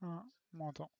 Ah, m'entends.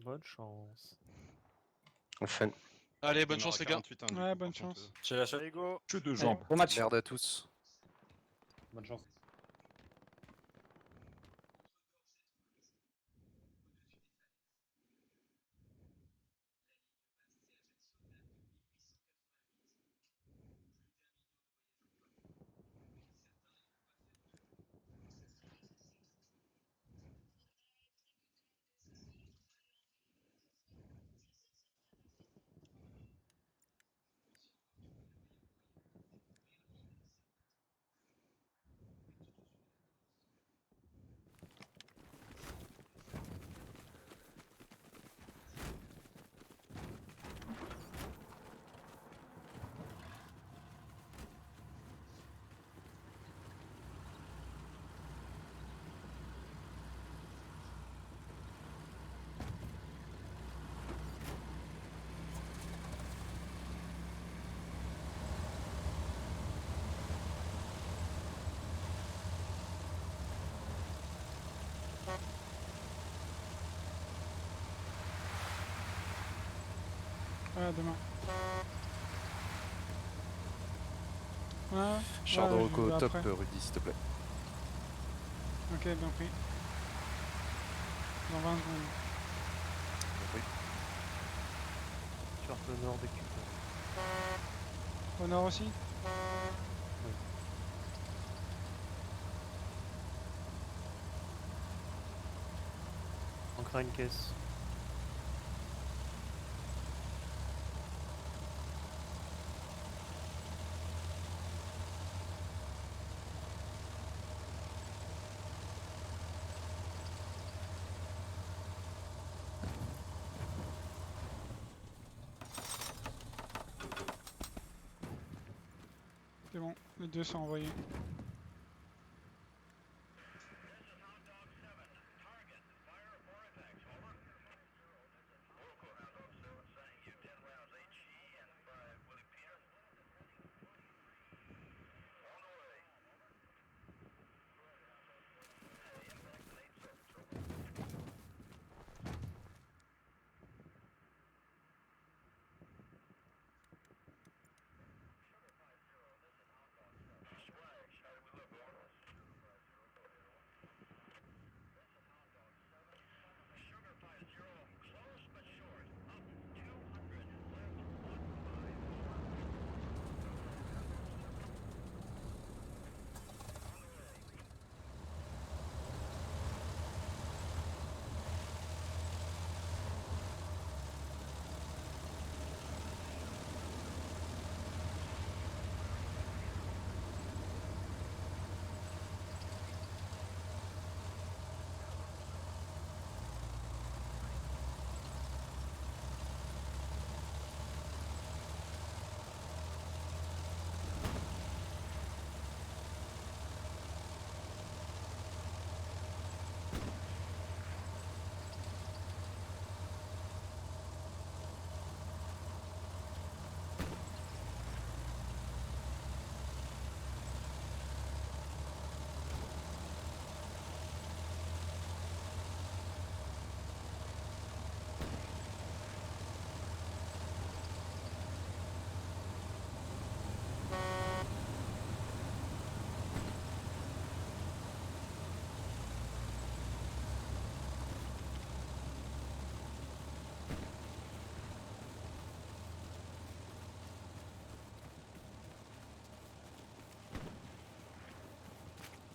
Bonne chance. Fun. Allez, bonne chance les gars. Ouais, bonne chance. J'ai la chance. Allez, go. Que de Allez, gens. bon match. Merde à tous. Bonne chance. Ouais, demain. Ouais, Char de ouais, Rocco je vais top, après. Rudy, s'il te plaît. Ok, bien pris. Dans 20 secondes. Oui. Sur le nord des cubes. Au nord aussi? Ancra une caisse. C'est bon, les deux sont envoyés.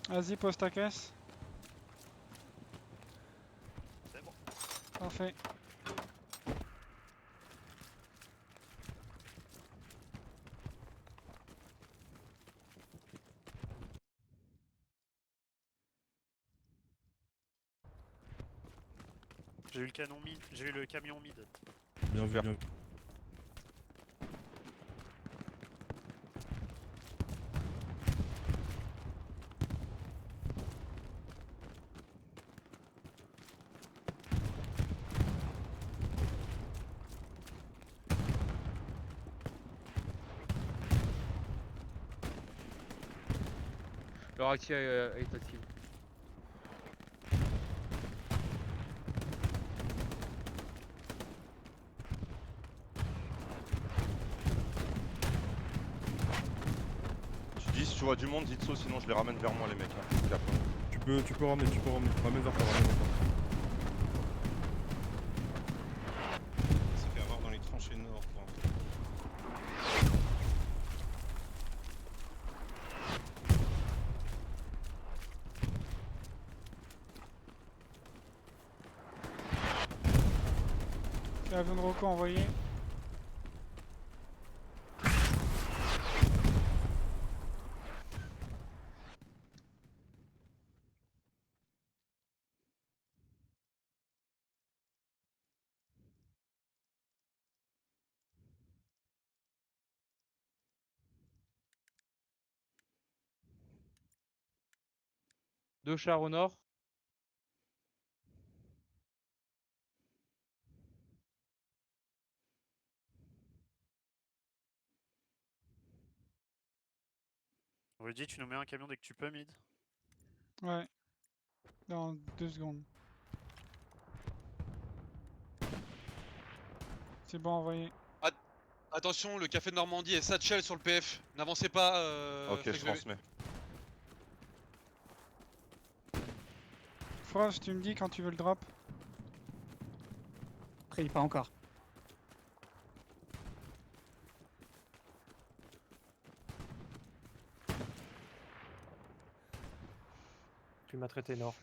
Vas-y, pose ta caisse. C'est bon. Parfait. J'ai eu le canon mid, j'ai eu le camion mid. Bien vu, bien vu. Le Raki est actif. tu vois du monde, Zitso, sinon je les ramène vers moi les mecs. Hein. Cap. Tu peux ramener. Ramène vers toi, ramène vers toi. Il s'est fait avoir dans les tranchées nord. Quoi. Avion de Rocco envoyé. Deux chars au nord. Rudy, tu nous mets un camion dès que tu peux, mid. Ouais. Dans 2 secondes. C'est bon envoyé. Attention, le café de Normandie est Satchel sur le PF. N'avancez pas. Ok, Flex je BB. transmets. Frost, tu me dis quand tu veux le drop. Pris, pas encore. Tu m'as traité nord.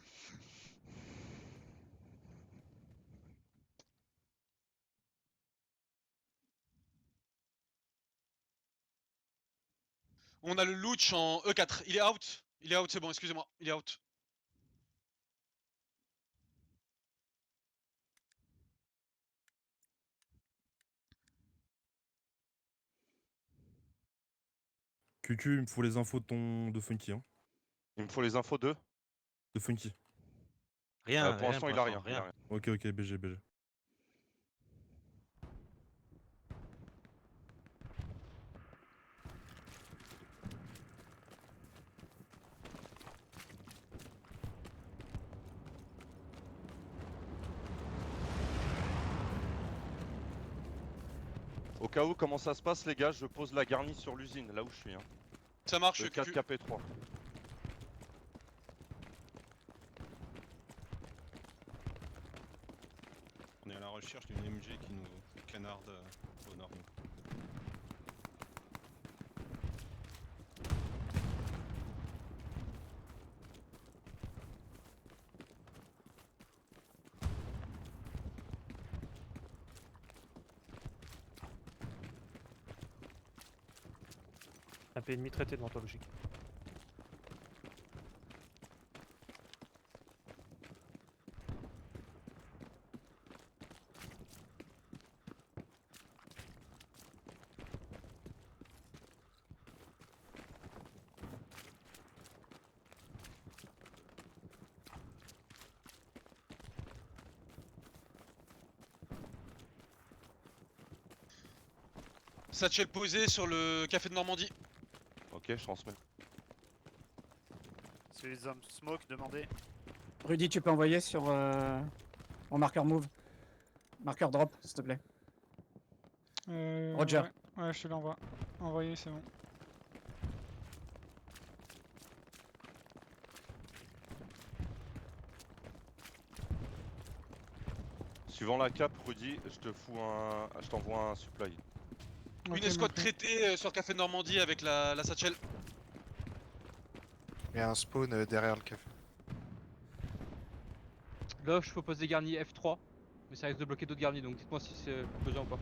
On a le Louch en E4. Il est out. Il est out, c'est bon, excusez-moi. Il est out. QQ, il me faut les infos de Funky. Hein. Il me faut les infos de. De Funky. Rien, Pour l'instant, il a rien. rien. Ok, BG. Au cas où, comment ça se passe, les gars, je pose la garnie sur l'usine, là où je suis. Hein. Ça marche, Le 4 QQ. KP3. On est à la recherche d'une MG qui nous canarde au nord. Un peu ennemi traité devant toi, logique. Satchel posé sur le café de Normandie. Ok, je transmets. C'est les hommes smoke, demandez. Rudy, tu peux envoyer sur mon marqueur move. Marqueur drop, s'il te plaît. Roger. Ouais, je te l'envoie. Envoyé, c'est bon. Suivant la cap, Rudy, je t'envoie un supply. Ok, Une escouade compris. traitée sur le café de Normandie avec la Satchel. Il y a un spawn derrière le café. Là, je propose des garnis F3. Mais ça risque de bloquer d'autres garnis, donc dites-moi si c'est besoin ou pas.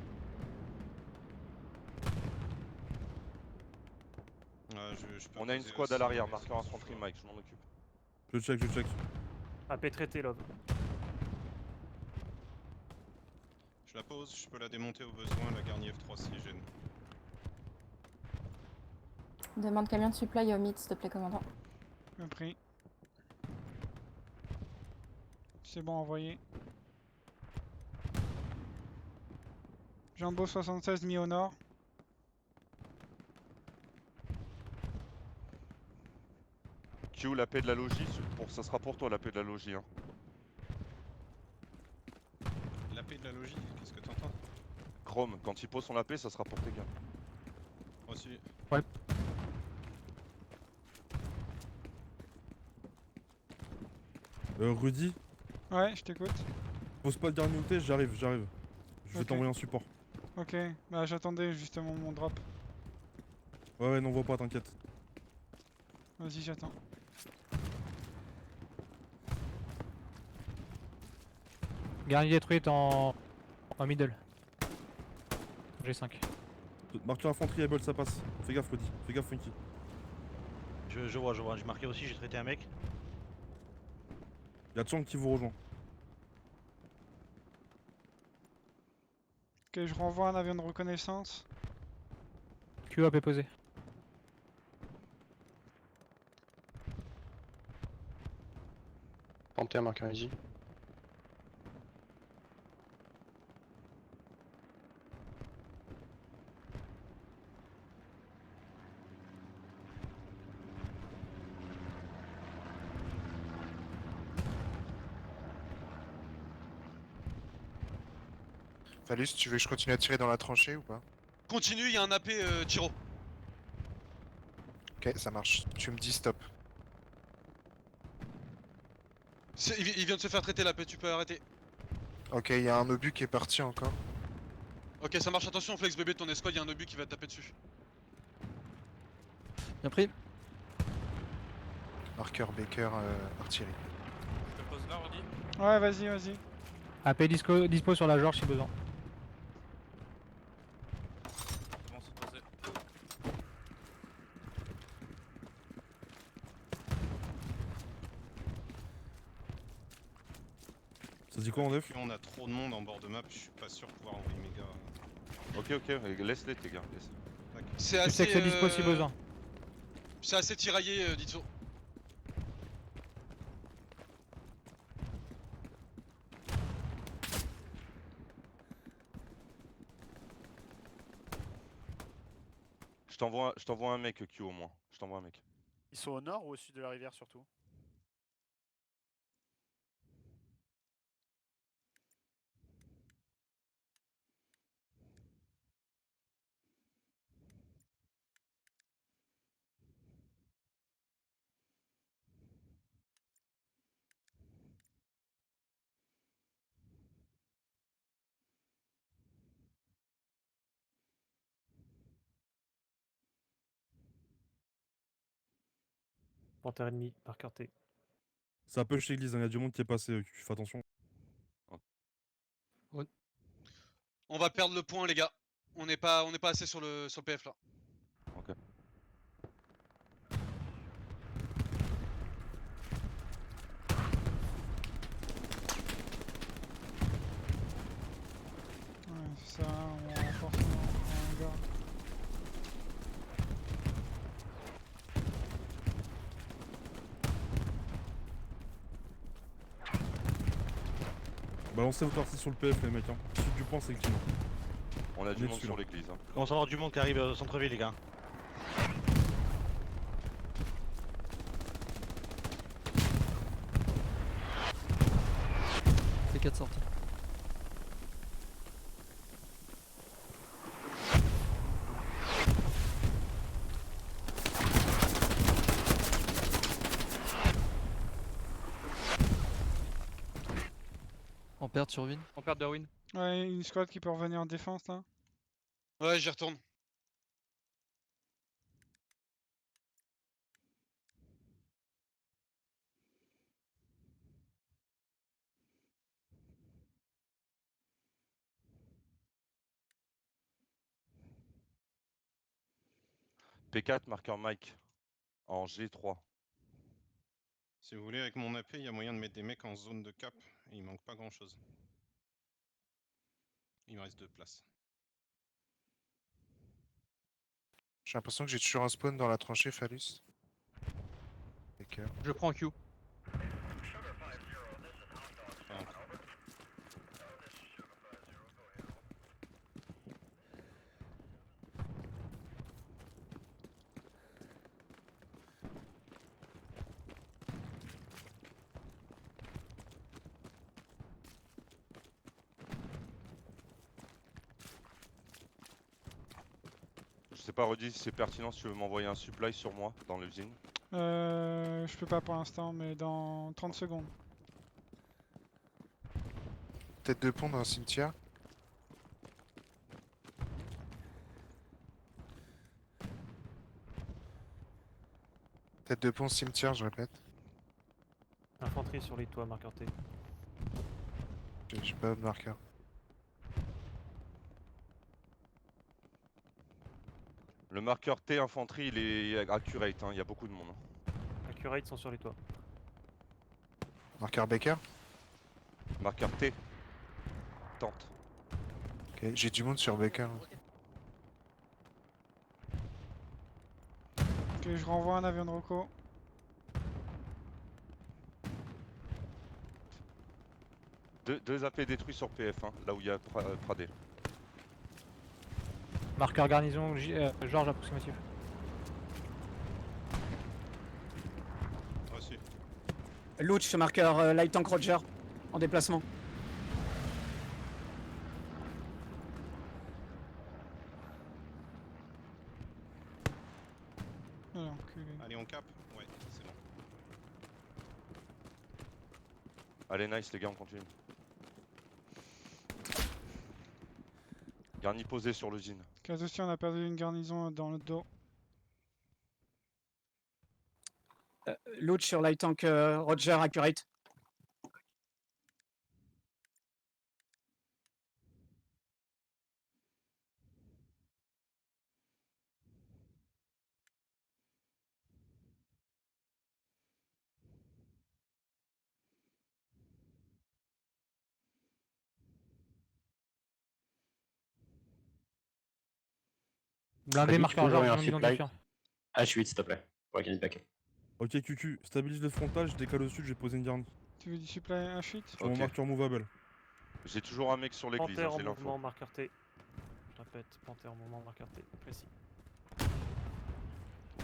Je peux On a une poser squad à aussi, l'arrière, les marqueur autres infanterie, sur- Mike, je m'en occupe. Je check. AP traité, love. Je la pose, je peux la démonter au besoin, la garnie F3 si gêne. Demande camion de supply au mid, s'il te plaît, commandant. Compris. C'est bon, envoyé. Jumbo 76 mis au nord. Q, la paix de la logis, ça sera pour toi la paix de la logis. Hein. La paix de la logis, qu'est-ce que t'entends? Chrome, quand il pose son AP, ça sera pour tes gars. Aussi. Rudy, Ouais, je t'écoute. pose pas le dernier outé, j'arrive. Je vais Ok. t'envoyer un support. Ok, bah j'attendais justement mon drop. Ouais, n'envoie pas, t'inquiète. Vas-y, j'attends. Garni détruite en middle. G5. Marqueur infanterie, able, ça passe. Fais gaffe, Rudy. Fais gaffe, Funky. Je vois. J'ai marqué aussi, j'ai traité un mec. Y'a Chang qui vous rejoint. Ok, je renvoie un avion de reconnaissance. QAP posé. Tentez un marqueur easy. Phallus, tu veux que je continue à tirer dans la tranchée ou pas? Continue, il y a un AP Tiro. Ok, ça marche. Tu me dis stop. Il vient de se faire traiter l'AP, tu peux arrêter. Ok, il y a un obus qui est parti encore. Ok, ça marche, attention, Flex bébé de ton escouade, il y a un obus qui va te taper dessus. Bien pris. Marqueur Baker artillerie. Je te pose là, Rudy. Ouais, vas-y. AP dispo sur la George si besoin. C'est bon, c'est posé. Ça dit quoi en def? Puis on a trop de monde en bord de map, je suis pas sûr de pouvoir envoyer mes gars. Ok, laisse-les, tes gars. Laisse. C'est Tu sais assez. que c'est dispo si besoin. C'est assez tiraillé, Ditso. Je t'envoie un mec, Q au moins. Je t'envoie un mec. Ils sont au nord ou au sud de la rivière surtout? Panthère ennemi, marqueur T. Ça push l'église, il y a du monde qui est passé, fais attention. On va perdre le point, les gars. On n'est pas assez sur le PF là. Ok. Ouais, c'est ça, on renforce un gars. Balancez votre partie sur le PF, les mecs. Hein. Sud du point, c'est le climat. On a du On est monde dessus, sur là. l'église. Hein. On commence à avoir du monde qui arrive au centre-ville, les gars. C'est 4 sorties. En perte sur Win. On perd de win. Ouais, une squad qui peut revenir en défense là. Ouais, j'y retourne. P4, marqueur Mike. En G3. Si vous voulez, avec mon AP, il y a moyen de mettre des mecs en zone de cap, et il manque pas grand chose. Il me reste 2 places. J'ai l'impression que j'ai toujours un spawn dans la tranchée, Phallus. Baker. Je prends Q. Je sais pas, Rudy, si c'est pertinent si tu veux m'envoyer un supply sur moi dans l'usine. Je peux pas pour l'instant, mais dans 30 secondes. Tête de pont dans un cimetière. Tête de pont cimetière, je répète. Infanterie sur les toits, marqueur T. J'ai pas de marqueur. Le marqueur T infanterie, il est accurate, hein. Il y a beaucoup de monde. Hein. Accurate sont sur les toits. Marqueur Baker. Marqueur T. Tente. Ok, j'ai du monde sur Baker. Ok, je renvoie un avion de Rocco. Deux AP détruits sur PF, hein, là où il y a Pradé. Marqueur garnison, Georges approximatif. Reçu. Looch, marqueur Light Tank Roger, en déplacement. Oh, l'enculé. Allez, on cap. Ouais, c'est bon. Allez, nice les gars, on continue. Garni posé sur l'usine. Cas aussi, on a perdu une garnison dans le dos. Looch sur Light Tank Roger, accurate. Blindé, marqueur Georges, non identifiant. H8 s'il te plaît, pour la canette back. Ok, QQ, stabilise le frontal, je décale au sud, je vais poser une garnie. Tu veux du supply H8? Sur mon Ok. marqueur movable. J'ai toujours un mec sur l'église, Panthère hein, en j'ai mouvement, l'info. marqueur T. Je répète, Panthère en mouvement, marqueur T. Précis.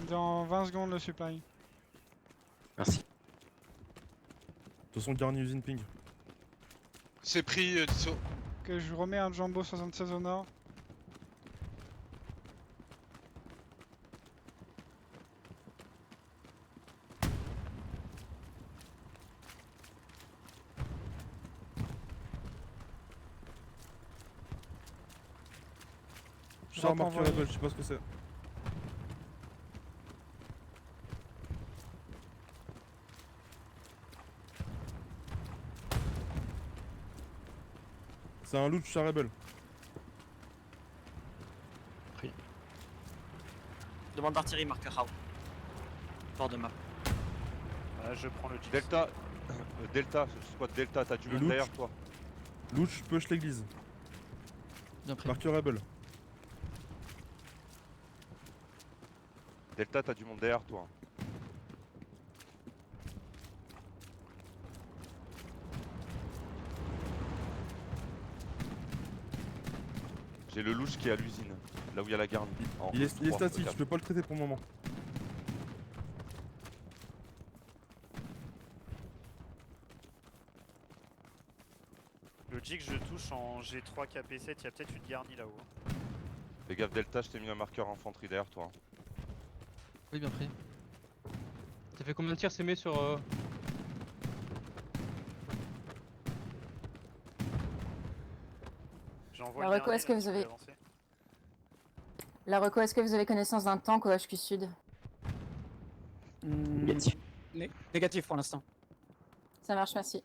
Dans 20 secondes le supply. Merci. De toute façon, garni usine ping. C'est pris, Tissot. Ok, je remets un Jumbo 76 au nord. Char Drop marqueur envoyé. rebelle, je sais pas ce que c'est. C'est un loot char rebelle. Demande d'artillerie, marqueur How. Bord de map. Je prends le G. Delta, Delta, squad Delta, t'as du Le monde loot. derrière toi. Loot, push l'église. Bien pris. Marqueur rebelle. Delta, t'as du monde derrière toi. J'ai le louche qui est à l'usine, là où il y a la garde. Il est statique, je peux pas le traiter pour le moment. Le jig, je touche en G3 KP7, il y a peut-être une garnie là-haut. Fais gaffe Delta, je t'ai mis un marqueur infanterie derrière toi. Oui, bien pris. T'as fait combien de tirs s'aimer sur. J'envoie La le reco, garni, est-ce que là, vous si avez- avancer. La reco, est-ce que vous avez connaissance d'un tank au HQ Sud? Négatif. Négatif pour l'instant. Ça marche, merci.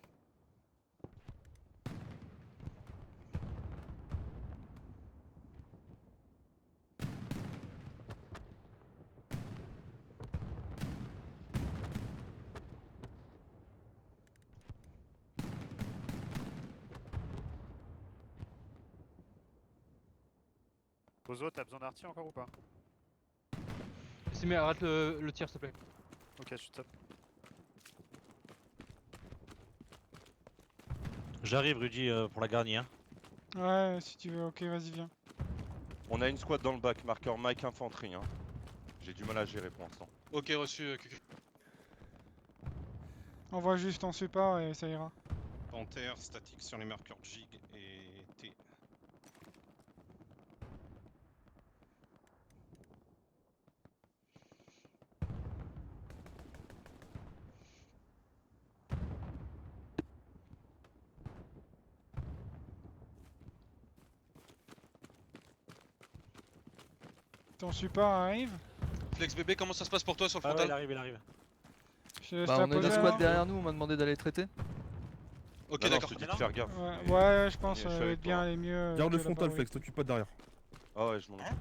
Bozo, t'as besoin d'arty encore ou pas? S'aimer, arrête le tir, s'il te plaît. Ok, je top. J'arrive, Rudy, pour la garnie. Hein. Ouais, si tu veux, ok, vas-y, viens. On a une squad dans le bac, marqueur Mike infanterie. Hein. J'ai du mal à gérer pour l'instant. Ok, reçu, QQ. Envoie juste ton support et ça ira. Panthère, statique sur les marqueurs Jig et T. Ton support arrive. Flex bébé, comment ça se passe pour toi sur le Ah ouais, frontal? il arrive. Je te laisse Bah, la on a une poser, squad hein. derrière nous, on m'a demandé d'aller traiter. Ok, Non, non, d'accord. je te dis de faire gaffe. Ouais, Mais- ouais, je pense je suis va avec être bien toi. aller mieux. Garde le que frontal, là-bas, Flex, t'occupe pas de derrière. Ah ouais, je m'en occupe.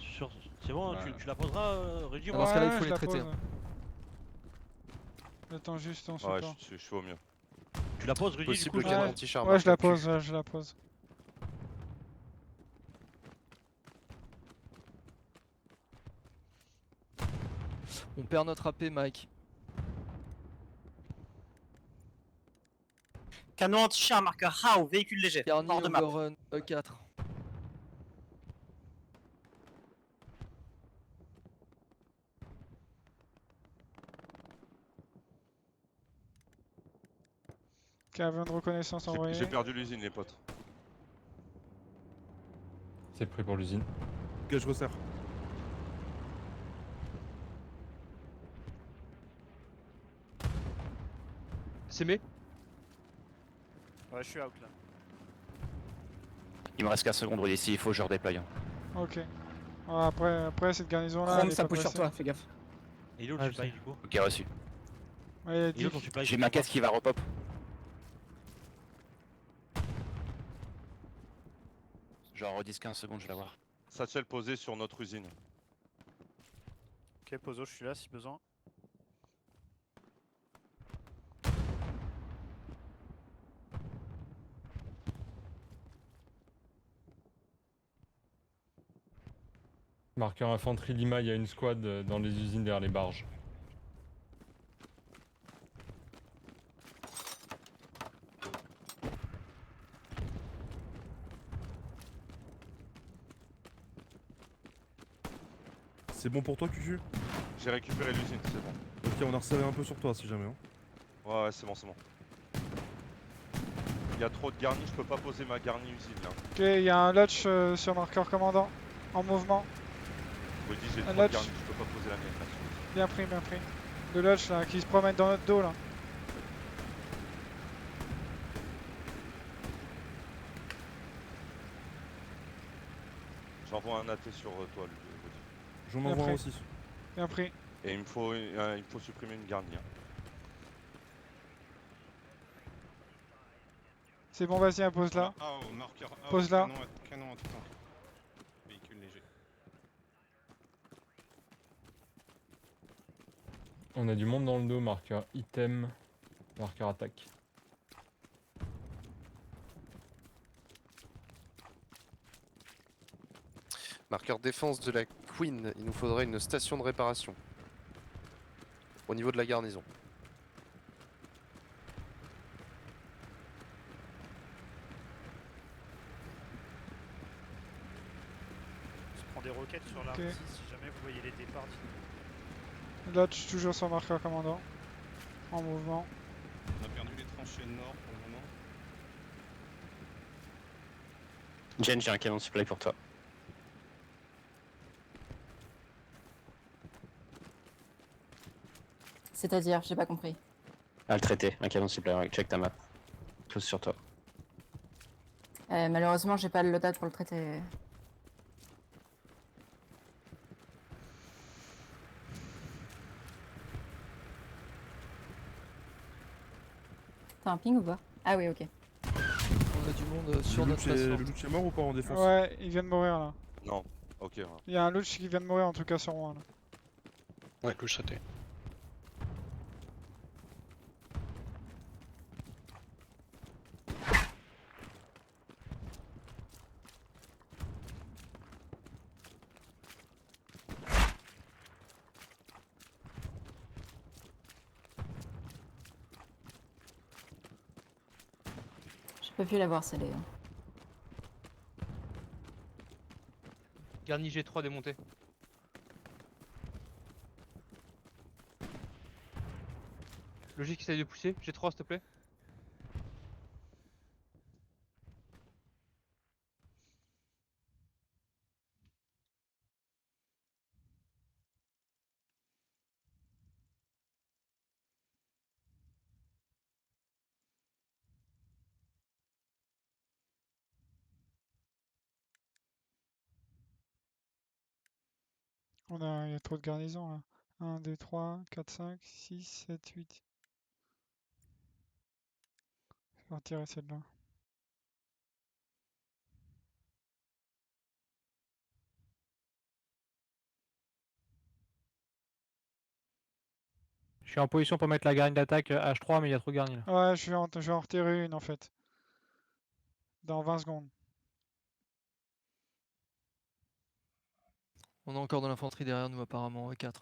je pense. C'est bon, Ouais. tu la poseras, Rudy ou Dans ce pas cas-là, il Ouais, faut je les la traiter, pose. hein. J'attends juste ton Ouais, support. je suis au mieux. Tu la poses, Rudy, du Possible coup, qu'il y je ait Ouais. un anti-char. Ouais, je la marqueur pose, je la pose. On perd notre AP, Mike. Canon anti-char, marqueur How, véhicule léger. Garni, Hors de map. overrun, E4. Avion de reconnaissance envoyé. J'ai perdu l'usine, les potes. C'est prêt pour l'usine. Ok, je resserre. C'est mai. Ouais, je suis out là. Il me reste 15 secondes, Rudy, s'il faut, je redéploie. Ok. Ouais, après cette garnison là. Chrome, ça pousse sur toi, fais gaffe. Il est où le supply, du coup? Ok, reçu. Ouais, il y a Il est où 10. ton supply? J'ai ma caisse qui va repop. Genre 10-15 secondes, je vais l'avoir. Satchel posé sur notre usine. Ok, Pozo, je suis là si besoin. Marqueur infanterie Lima, il y a une squad dans les usines derrière les barges. C'est bon pour toi, Cucu? J'ai récupéré l'usine, c'est bon. Ok, on a resserré un peu sur toi si jamais. Hein. Ouais, c'est bon, c'est bon. Il y a trop de garnis, je peux pas poser ma garnie usine là. Ok, il y a un lodge sur marqueur commandant. En mouvement. Je me dis, j'ai Un trop de lodge. garnis, je peux pas poser la mienne là. Bien pris, bien pris. Le lodge là, qui se promène dans notre dos là. J'envoie un AT sur toi, lui. J'en Bien envoie un pris. aussi. Bien pris. Et il me faut supprimer une garnie. Hein. C'est bon, vas-y, impose là. Ah, oh, marqueur A. Pose là. Canon anti-tank. Véhicule léger. On a du monde dans le dos, marqueur item, marqueur attaque. Marqueur défense de la Queen, il nous faudrait une station de réparation. Au niveau de la garnison. Je prends des roquettes sur l'arme Ok. ici, si jamais vous voyez les départs. dites-moi. Lodge toujours sur marqueur commandant. En mouvement. On a perdu les tranchées nord pour le moment. Jen, j'ai un canon supply pour toi. C'est-à-dire, j'ai pas compris. À le traiter, un canon supply, ouais, check ta map. Tous sur toi. Malheureusement, j'ai pas le loadout pour le traiter. T'as un ping ou pas? Ah oui, ok. On a du monde sur notre Le station. Luch est mort ou pas en défense? Ouais, il vient de mourir là. Non, ok. Ouais. Il y a un lodge qui vient de mourir en tout cas sur moi là. Ouais, louche sauté. Je peux plus la voir, celle-là. Garni G3 démonté. Logique essaye de pousser. G3 s'il te plaît. Il y a trop de garnisons là. 1, 2, 3, 4, 5, 6, 7, 8. Je vais retirer celle-là. Je suis en position pour mettre la garnie d'attaque H3, mais il y a trop de garnis là. Ouais, je vais en retirer une en fait. Dans 20 secondes. On a encore de l'infanterie derrière nous apparemment, E4.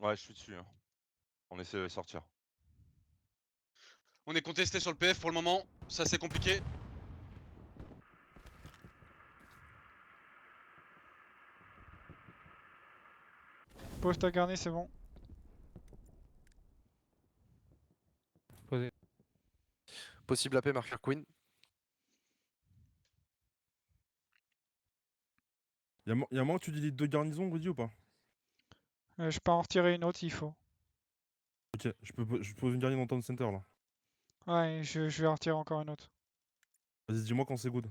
Ouais, je suis dessus. Hein. On essaie de les sortir. On est contesté sur le PF pour le moment, ça c'est compliqué. Pose ta garnie, c'est bon. Posé. Possible AP marqueur Queen. Y'a moins que tu dis 2 garnisons, Rudy, ou pas? Je peux en retirer une autre s'il faut. Ok, je pose une garnison dans Town Center là. Ouais, je vais en retirer encore une autre. Vas-y, dis-moi quand c'est good.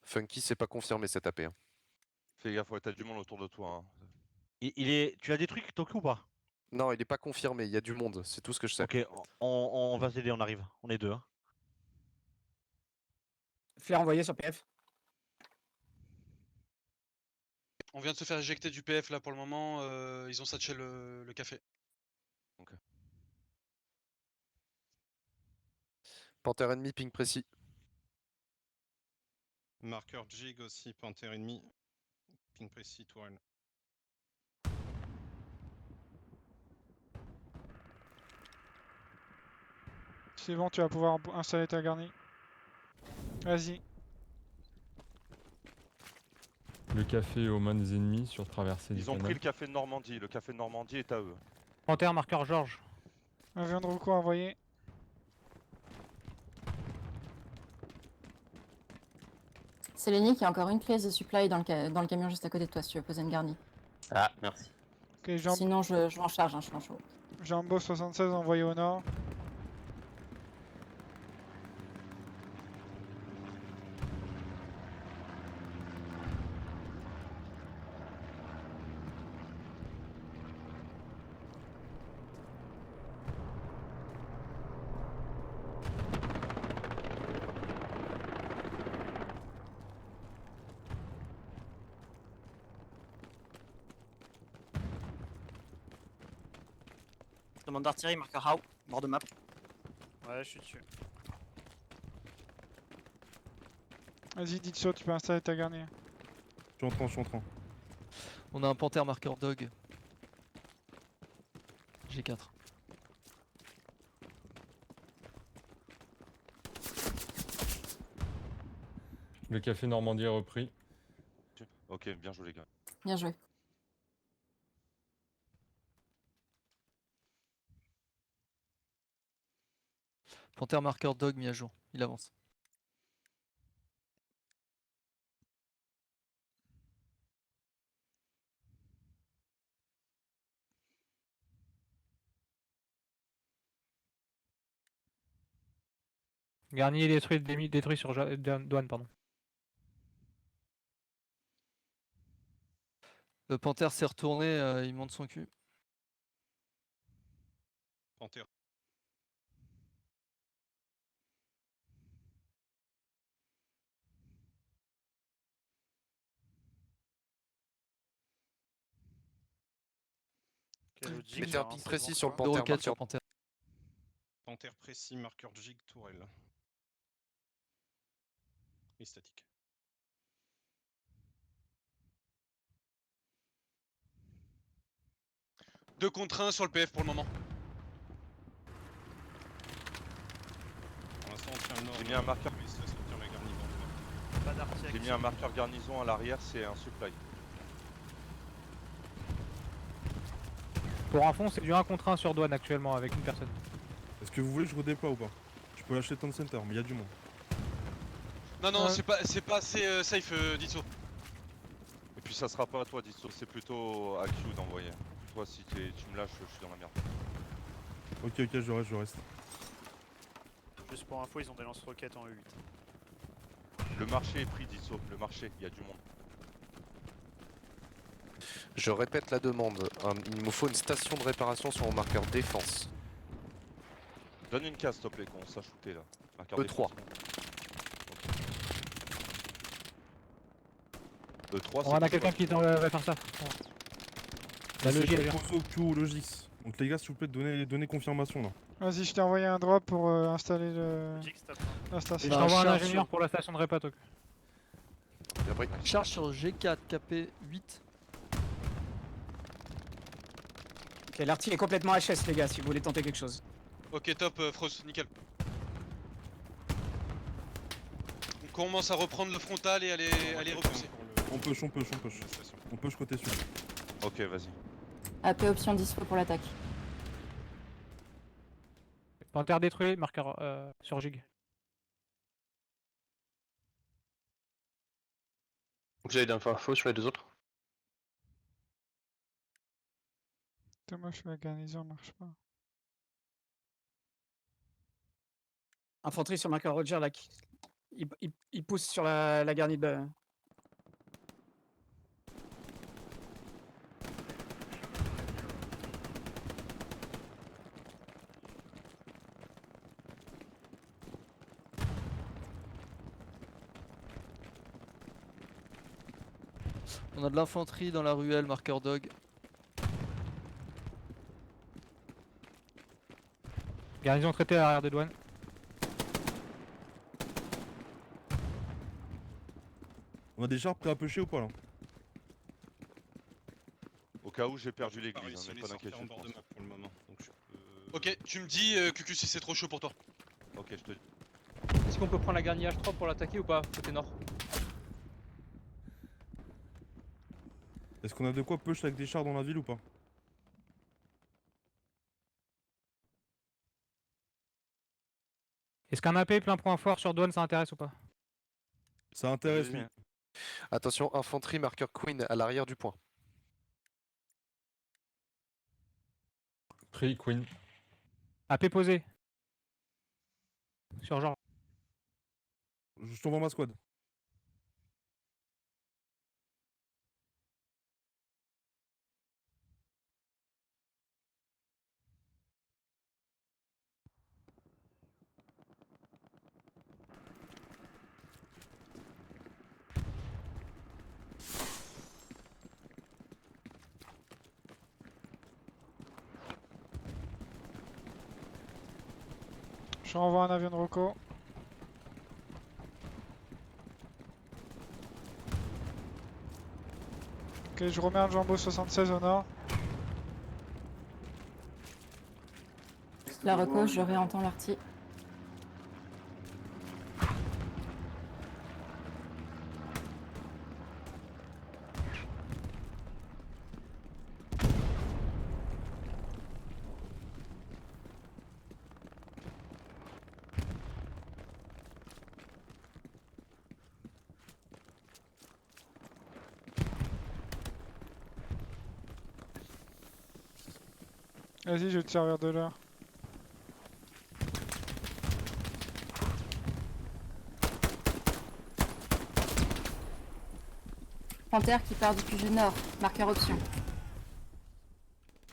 Funky, c'est pas confirmé cette AP. Hein. Fais gaffe, ouais, t'as du monde autour de toi. Hein. Il est... Tu l'as détruit, Toku, ou pas? Non, il est pas confirmé, il y a du monde, c'est tout ce que je sais. Ok, on va s'aider, on arrive. On est deux. Hein. Flair envoyé sur PF. On vient de se faire éjecter du PF là pour le moment, ils ont satché le café. Panthère ennemi, ping précis. Marqueur Jig aussi, panthère ennemi. Ping précis, tourelle. C'est bon, tu vas pouvoir installer ta garnie. Vas-y. Le café est aux mains des ennemis sur traversée du Ils ont canal. pris le café de Normandie. Le café de Normandie est à eux. Panthère, marqueur Georges. Avion de recours envoyé. C'est Lenny qui a encore une pièce de supply dans le camion juste à côté de toi si tu veux poser une garnie. Ah, merci. Ok, Sinon, je m'en charge, hein, je suis en chaud. Jambo 76 envoyé au nord. Demande d'artillerie, marqueur How, bord de map. Ouais, je suis dessus. Vas-y, Ditso, tu peux installer ta garnie. Je suis en train. On a un panthère marqueur dog. G4. Le café Normandie est repris. Ok, bien joué les gars. Bien joué. Panthère marqueur dog mis à jour. Il avance. Garni est détruit sur douane, pardon. Le panthère s'est retourné, il monte son cul. Panthère. Mettez un ping précis sur le Deux panthère. roquettes sur panthère. Panthère précis, marqueur Jig, tourelle. Et statique. Deux contre 1 sur le PF pour le moment. Pour l'instant, on tient le nord. J'ai mis un marqueur. Mais ça sortir la garnie bord de map. Pas d'artillerie. J'ai mis un marqueur garnison à l'arrière, c'est un supply. Pour info, c'est du 1 contre 1 sur douane actuellement avec une personne. Est-ce que vous voulez que je redéploie ou pas? Je peux lâcher Town Center, mais il y a du monde. Non, non, Ouais. c'est pas assez safe, Ditso. Et puis ça sera pas à toi, Disto, c'est plutôt à Q d'envoyer. Toi, si tu me lâches, je suis dans la merde. Ok, je reste. Juste pour info, ils ont des lance-roquettes en E8. Le marché est pris, Disso. Le marché, il y a du monde. Je répète la demande. Il me faut une station de réparation sur mon marqueur défense. Donne une case, s'il te plaît, qu'on sache où t'es là. Marqueur E3. défense. Ok. E3, On a quelqu'un qui va faire ça. La C'est logique. Poso, Q ou Logix. Donc les gars, s'il vous plaît, donnez confirmation là. Vas-y, je t'ai envoyé un drop pour installer Logique, stop. la Et station. je t'envoie un charge ingénieur sur- pour la station de répat. Bien pris. Charge sur G4, KP 8. Ok, l'artille est complètement HS, les gars, si vous voulez tenter quelque chose. Ok, top, Frost, nickel. On commence à reprendre le frontal et aller repousser. On push. On push côté sud. Ok, vas-y. AP option dispo pour l'attaque. Panthère détruit, marqueur sur Gig. Vous avez d'infos sur les deux autres? Dommage que la garnison marche pas. Infanterie sur marqueur Roger, là. Il pousse sur la garnie de. On a de l'infanterie dans la ruelle, marqueur dog. Garnison traitée à l'arrière des douanes. On a des chars prêts à pusher ou pas là? Au cas où j'ai perdu Par l'église, ici, hein, mais les pas sortir en d'inquiétude. bord de map pour le moment. Donc je peux... Ok, tu me dis, Cucu, si c'est trop chaud pour toi. Ok, je te dis. Est-ce qu'on peut prendre la garnie H3 pour l'attaquer ou pas, côté nord? Est-ce qu'on a de quoi push avec des chars dans la ville ou pas? Est-ce qu'un AP plein point fort sur douane ça intéresse ou pas? Ça intéresse, oui. Attention, infanterie marqueur Queen à l'arrière du point. Pris, Queen. AP posé. Sur Georges. Je t'envoie ma squad. Je renvoie un avion de Rocco. Ok, je remets un Jumbo 76 au nord. La reco, je réentends l'artille. Vas-y, je vais te servir de l'heure. Panthère qui part du QG nord, marqueur option.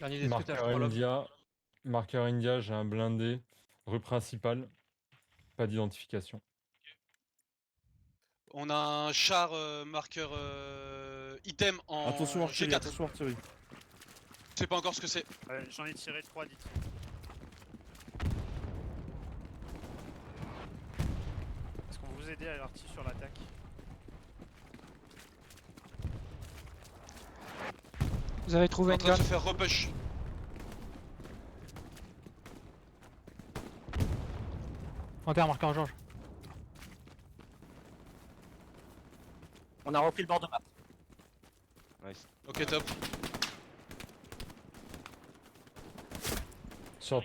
Garni destructeur Marqueur H3 lob. India. Marqueur India, j'ai un blindé. Rue principale. Pas d'identification. On a un char marqueur item en Attention artillerie, G4. attention artillerie. Je sais pas encore ce que c'est. J'en ai tiré 3, dites. Est-ce qu'on vous aider à l'artille sur l'attaque? Vous avez On est trouvé en une train de garde. se faire repush. Panthère marqueur Georges. On a repris le bord de map. Nice. Ok, top. Sur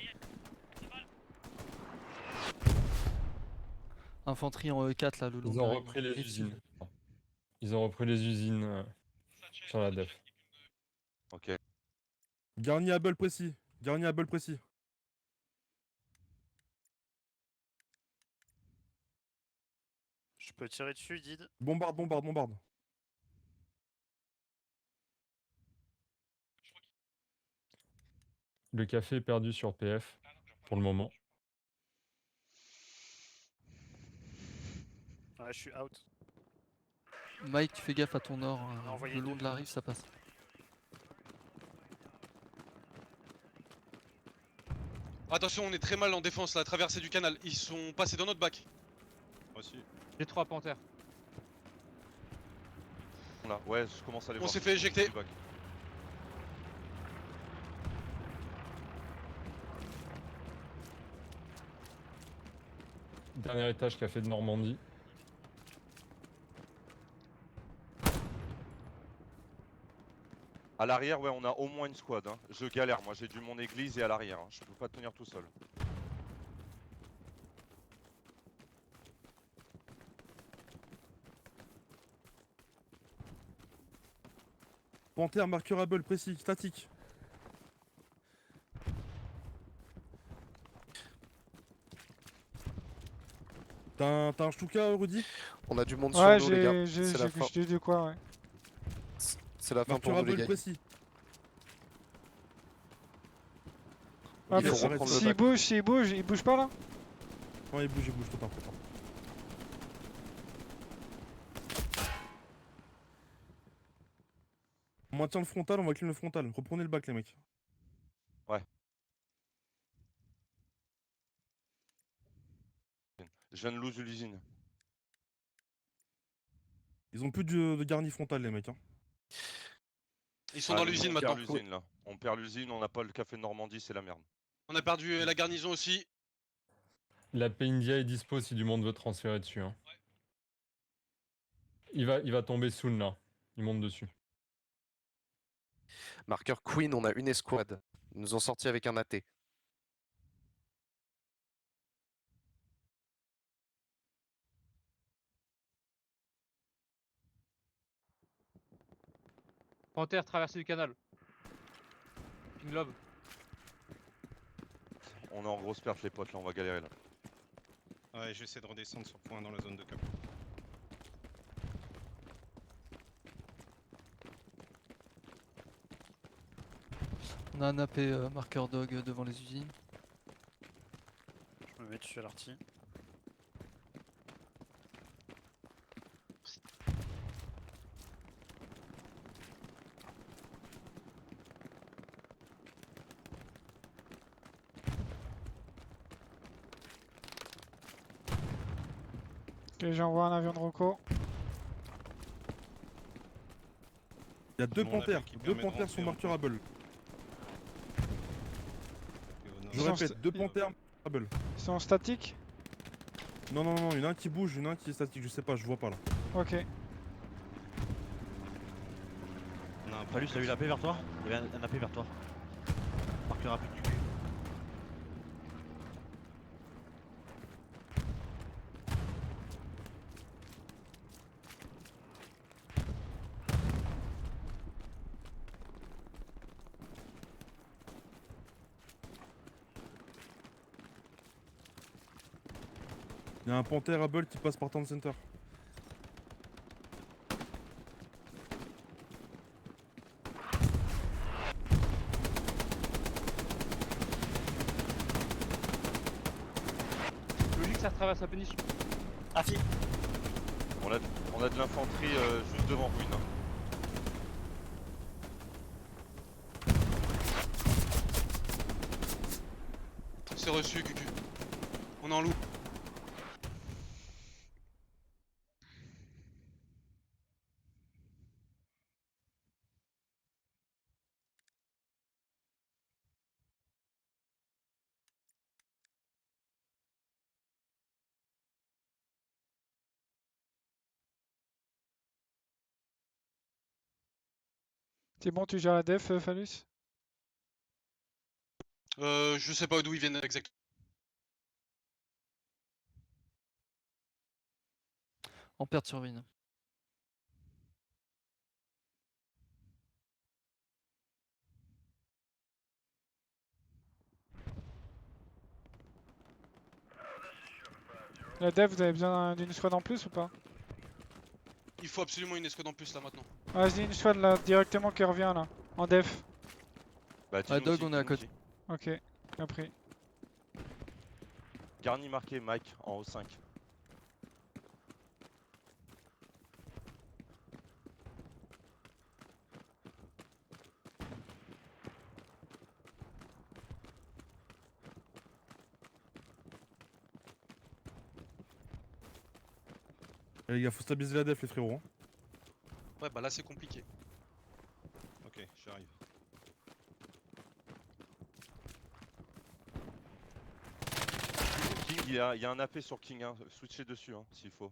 Infanterie en E4 là, le long Ils de ont la repris les rive usines. sud. Ils ont repris les usines sur la def. Ok. Garni à bull précis. Garni à bull précis. Je peux tirer dessus, Did. Bombarde, bombarde, bombarde. Le café est perdu sur PF pour le moment. Ouais, je suis out. Mike, tu fais gaffe à ton nord, a envoyé le long deux. de la rive ça passe. Attention, on est très mal en défense là, traversée du canal. Ils sont passés dans notre bac. Aussi. J'ai 3 panthères. Là, ouais, je commence à les On voir. s'est fait éjecter. Du bac. Dernier étage café de Normandie. À l'arrière, ouais, on a au moins une squad. Hein. Je galère, moi j'ai dû mon église et à l'arrière. Hein. Je peux pas tenir tout seul. Panthère, marquerable précis, statique. T'as un Stuka, Rudy? On a du monde Ouais, sur nous, les gars. C'est la fin. j'ai de quoi, ouais. C'est la fin pour vous, les Marquerable gars. précis. Ah, Il mais faut reprendre le s'il bac. il bouge pas là? Non, il bouge, tout part. On maintient le frontal, on va clean le frontal. Reprenez le bac, les mecs. Ouais. Je viens de lose l'usine. Ils ont plus de garni frontal, les mecs. Hein. Ils sont dans l'usine On maintenant. perd l'usine là. On perd l'usine, on n'a pas le café de Normandie, c'est la merde. On a perdu la garnison aussi. La P India est dispo si du monde veut transférer dessus. Hein. Il va tomber soon là. Il monte dessus. Marqueur Queen, on a une escouade. Ils nous ont sorti avec un AT. Panthère, traversée du canal. King Love. On est en grosse perte les potes là, on va galérer là. Ouais, j'essaie de redescendre sur point dans la zone de cap. On a un AP marqueur dog devant les usines. Je me mets dessus à l'arty. Ok, j'envoie un avion de Rocco. Il y a deux Mon panthères. appel qui Deux permet de panthères rentrer sont en marquerables. Et au nord. Je répète, deux panthères marquerables. Ils sont statiques? Non, il y en a un qui bouge, il y en a un qui est statique. Je sais pas, je vois pas là. Ok. On a un Salut, t'as eu l'AP vers toi? Il y avait un AP vers toi. Marqueur rapide du cul. Il y a un panthère Hubble qui passe par Town Center. Logique, ça traverse la péniche. Afi. On a de l'infanterie juste devant Ruine. Hein. C'est reçu, Cucu. On est en loup. C'est bon, tu gères la def, Phallus? Je sais pas d'où ils viennent exactement. En perte sur ruine. La dev, vous avez besoin d'une squad en plus ou pas? Il faut absolument une escouade en plus là maintenant. Vas-y, une squad là, directement qui revient là, en def. Bah, Ah, Dog, on est à côté. Ok, compris. Garni marqué Mike en haut 5. Eh, les gars, faut stabiliser la def, les frérots. Hein. Ouais, bah là c'est compliqué. Ok, j'arrive. King, il y a un AP sur King, hein. Switchez dessus hein, s'il faut.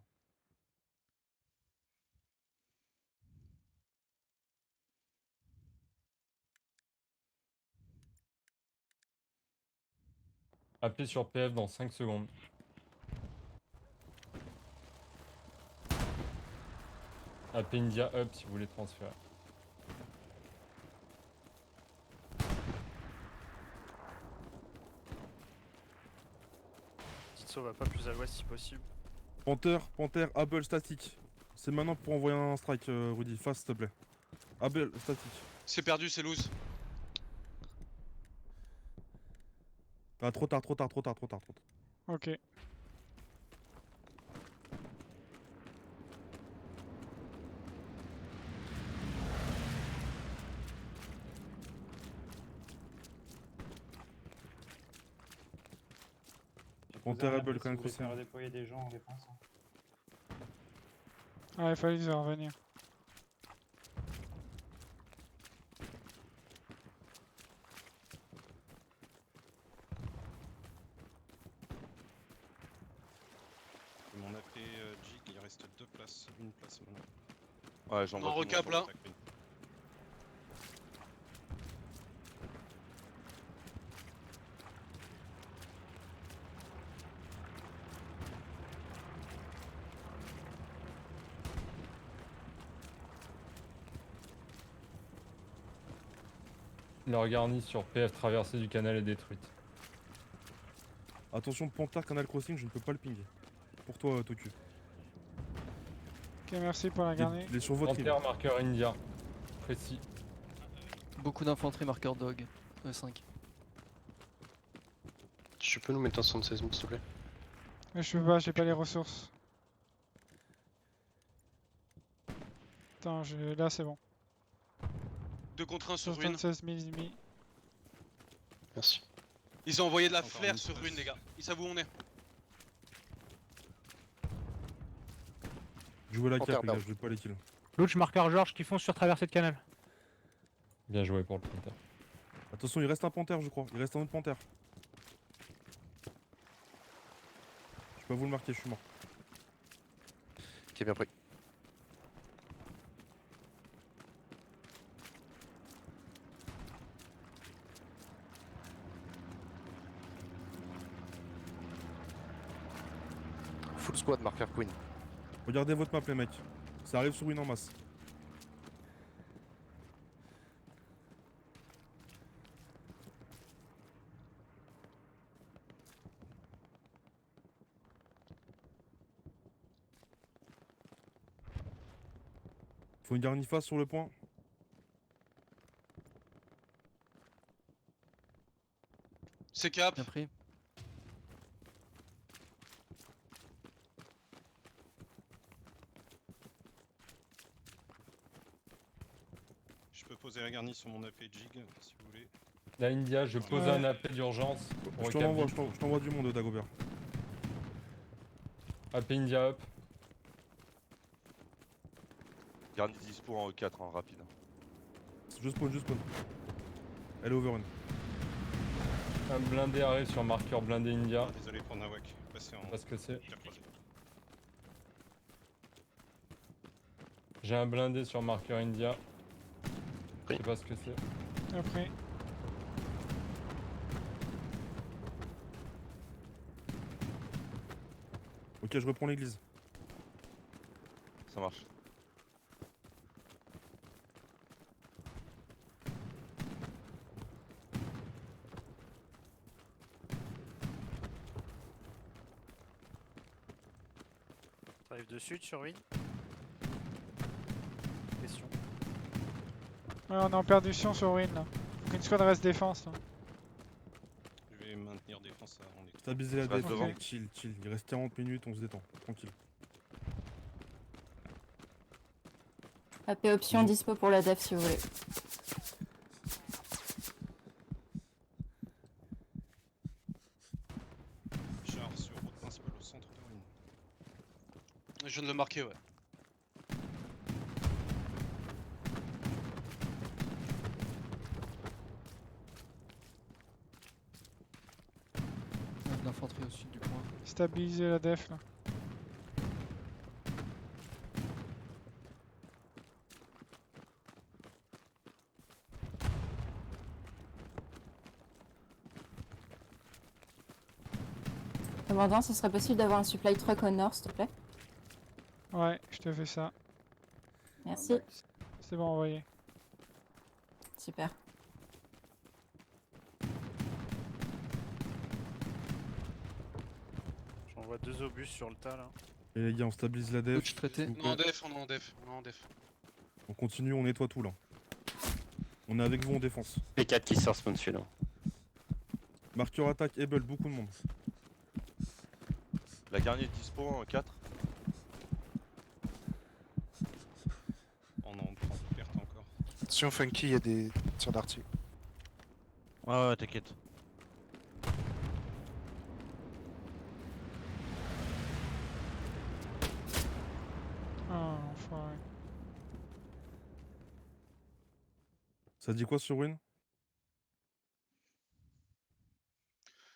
AP sur PF dans 5 secondes. AP India up si vous voulez transférer. Titso va pas plus à l'ouest si possible. Panther, Able statique. C'est maintenant pour envoyer un strike, Rudy. Fast, s'il te plaît. Able statique. C'est perdu, c'est loose. Ah, trop tard. Ok. Panther, Able, quand même crossing. déployer des gens en défense. Ah, il fallait les revenir. Mon AP Jig, il reste 2 places. Une place maintenant. Ouais, j'envoie On tout le monde recap sur là. l'attaque, oui. Leur garni sur PF traversée du canal est détruite. Attention, Panther, Canal Crossing, je ne peux pas le pinguer. Pour toi, Toku. Ok, merci pour la garnie. Il est sur votre île. Panther marqueur India. Précis. Beaucoup d'infanterie, marqueur Dog. 5. Tu peux nous mettre un 76 000 s'il te plaît? Mais je peux pas, j'ai pas les ressources. Attends, là c'est bon. 2 contre 1 sur Rune. 76 000 ennemis. Merci. Ils ont envoyé de la Encore flair une sur place. Rune, les gars. Ils savent où on est. Jouez la Panther, carte, les gars, down. je vais pas les kills. Louch, marqueur George qui fonce sur traversée de canal. Bien joué pour le Panther. Attention, il reste un Panther, je crois. Il reste un autre Panther. Je peux pas vous le marquer, je suis mort. Ok, bien pris. Full squad, marqueur Queen. Regardez votre map, les mecs. Ça arrive sur une en masse. Faut une garnie face sur le point. C'est cap. Bien pris. Je peux poser la garnie sur mon AP Jig si vous voulez. La India, je pose Ouais. un appel d'urgence. Pour Je t'en recap envoie, vite. je t'envoie du monde, Dagobert. AP India up. Garni dispo en E4, hein, rapide. Je spawn. Elle est overrun. Un blindé arrive sur marqueur blindé India. Ah, désolé pour Nawak. Passé en. Parce que c'est. Pierre croisée. J'ai un blindé sur marqueur India. Je sais pas ce que c'est. Après. Ok, je reprends l'église. Ça marche. T'arrives de sud sur Win. Question. Ouais, on est en perdition sur Win là. Faut qu'une squad reste défense là. Je vais maintenir défense avant les. Stabiliser la Je reste def, devant. chill, chill. Il reste 40 minutes, on se détend. Tranquille. AP option dispo pour la def si vous voulez. Char sur route principale au centre de ruine. Je viens de le marquer, ouais. On a de l'infanterie au sud du point. Stabiliser la def là. Commandant, ce serait possible d'avoir un supply truck au nord, s'il te plaît? Ouais, je te fais ça. Merci. C'est bon, envoyé. Super. J'envoie 2 obus sur le tas là. Et les gars, on stabilise la def. Coach traité. s'il vous On est en plaît. def, on est en def, on est en def. On continue, on nettoie tout là. On est avec vous en défense. P4 qui sort spawn sud. Marqueur attaque, Able, beaucoup de monde. La garnie est dispo en 4. On en prend de perte encore. Attention Funky, il y a des tirs d'arty. Ouais, t'inquiète. Ah, enfoiré. Ça dit quoi sur Win?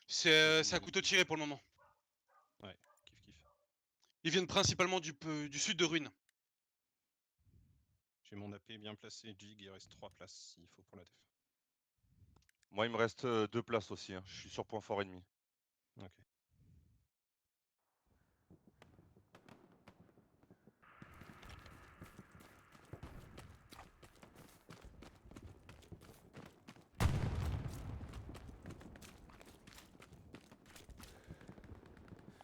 C'est à couteau tiré pour le moment. Kiff kiff. Ils viennent principalement du sud de Ruine. J'ai mon AP bien placé, Jig, il reste 3 places s'il faut pour la def. Moi, il me reste 2 places aussi. Hein. Je suis sur point fort ennemi. Ok.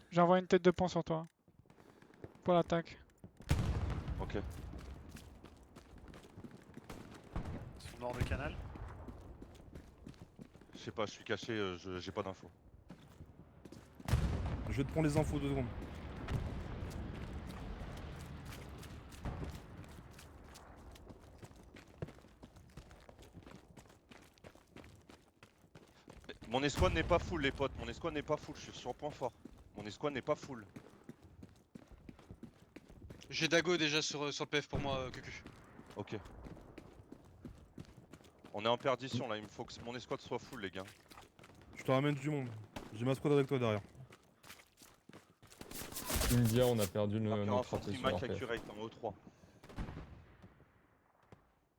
J'envoie une tête de pont sur toi. Pour l'attaque. Ok. Sur le nord de canal. Je sais pas, je suis caché, j'ai pas d'infos. Je vais te prendre les infos 2 secondes. Mon escouade n'est pas full, les potes. Mon escouade n'est pas full. Je suis sur point fort. Mon escouade n'est pas full. J'ai Dago déjà sur le PF pour moi, Cucu. Ok. On est en perdition là. Il me faut que mon escouade soit full, les gars. Je te ramène du monde. J'ai ma squad avec toi derrière. India, on a perdu Marqueur notre AP infanterie, sur Mac RPF. accurate en O3.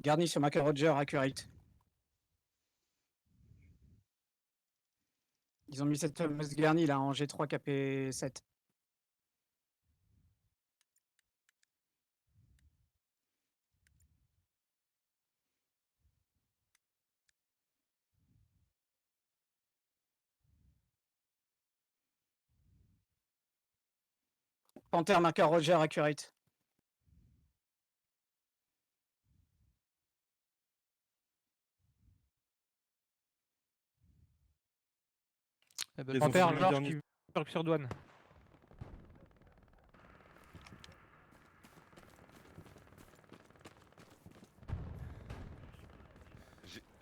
Garni sur Marker Roger, accurate. Ils ont mis cette fameuse garnie là en G3 KP7. Panther, Marker Roger, accurate. Eh ben, Ils ont Panther, fini le Georges dernier. qui sur douane.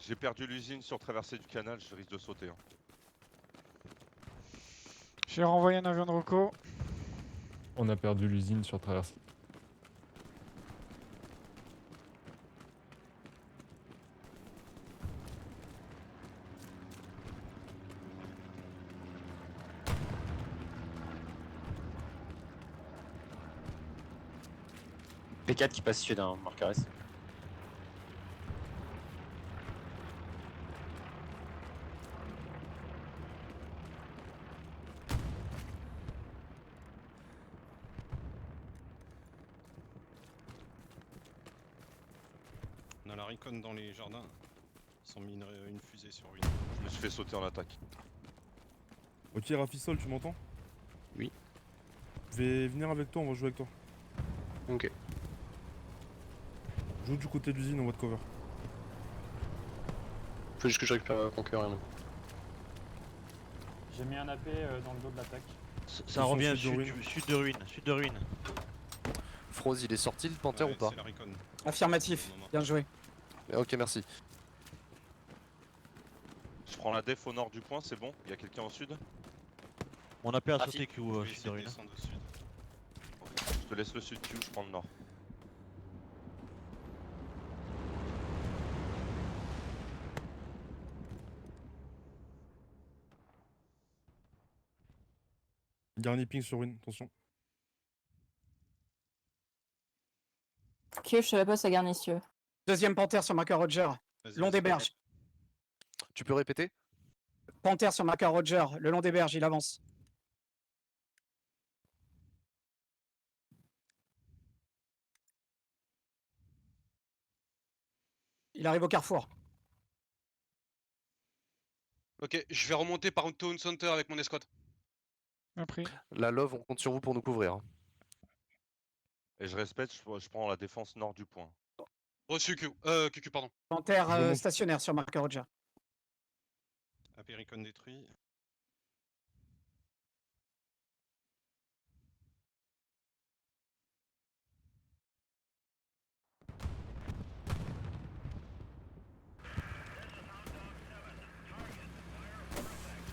J'ai perdu l'usine sur traversée du canal. Je risque de sauter. Hein. J'ai renvoyé un avion de Rocco. On a perdu l'usine sur traversée. P4 qui passe sud, hein, marqueur S. On a la recon dans les jardins. Ils ont mis une fusée sur ruine. Je me suis fait sauter en attaque. Ok, Rafisol, tu m'entends? Oui. Je vais venir avec toi, on va jouer avec toi. Ok. Joue du côté de l'usine, on va te cover. Faut juste que je récupère Conqueror. J'ai mis un AP dans le dos de l'attaque. Ça revient sud de ruine, sud de ruine. Froze, il est sorti le panthère ou pas? C'est la recon. Affirmatif, Non, non. bien joué. Ok, merci. Je prends la def au nord du point, c'est bon? Il y a quelqu'un au sud? Mon AP a Ah, sauté Q Je vais sud de essayer de ruine. descendre au sud. Je te laisse le sud Q, je prends le nord. Dernier ping sur ruine, attention. Q, je te la passe à garnitieux. Deuxième panthère sur marqueur Roger. Vas-y, Long vas-y. des berges. Tu peux répéter? Panthère sur marqueur Roger. Le long des berges, il avance. Il arrive au carrefour. Ok, je vais remonter par Town Center avec mon escouade. Bien pris. La Love, on compte sur vous pour nous couvrir. Hein. Et je respecte, je prends la défense nord du point. Reçu Q. QQ, pardon. Panthère Je monte. stationnaire sur marqueur Roger. AP recon détruit.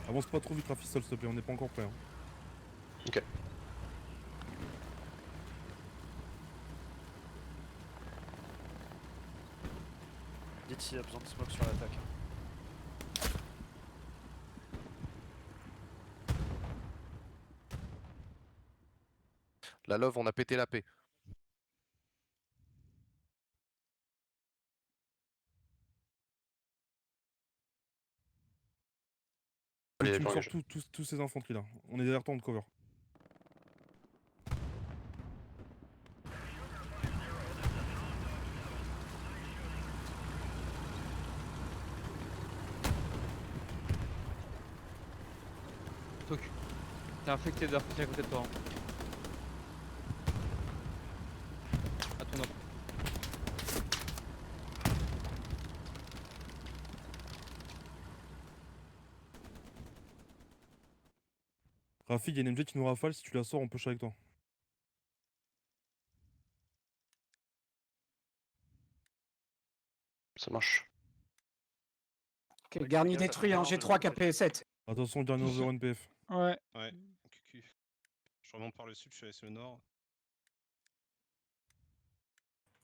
Avance pas trop vite, Rafistol, s'il te plaît, on n'est pas encore prêt. Hein. Ok. Dites s'il y a besoin de smoke sur l'attaque. La Love, on a pété la paix. Tu me sors tous ces infanteries là. On est derrière toi, on te cover. Toc. T'es infecté de à côté de toi. Hein. À ton offre. Rafi, il y a une MG qui nous rafale, si tu la sors, on push avec toi. Ça marche. Ok, garni détruit en G3 KP7. Attention, dernier over NPF. Ouais. Ouais, QQ. Je remonte par le sud, je suis allé sur le nord.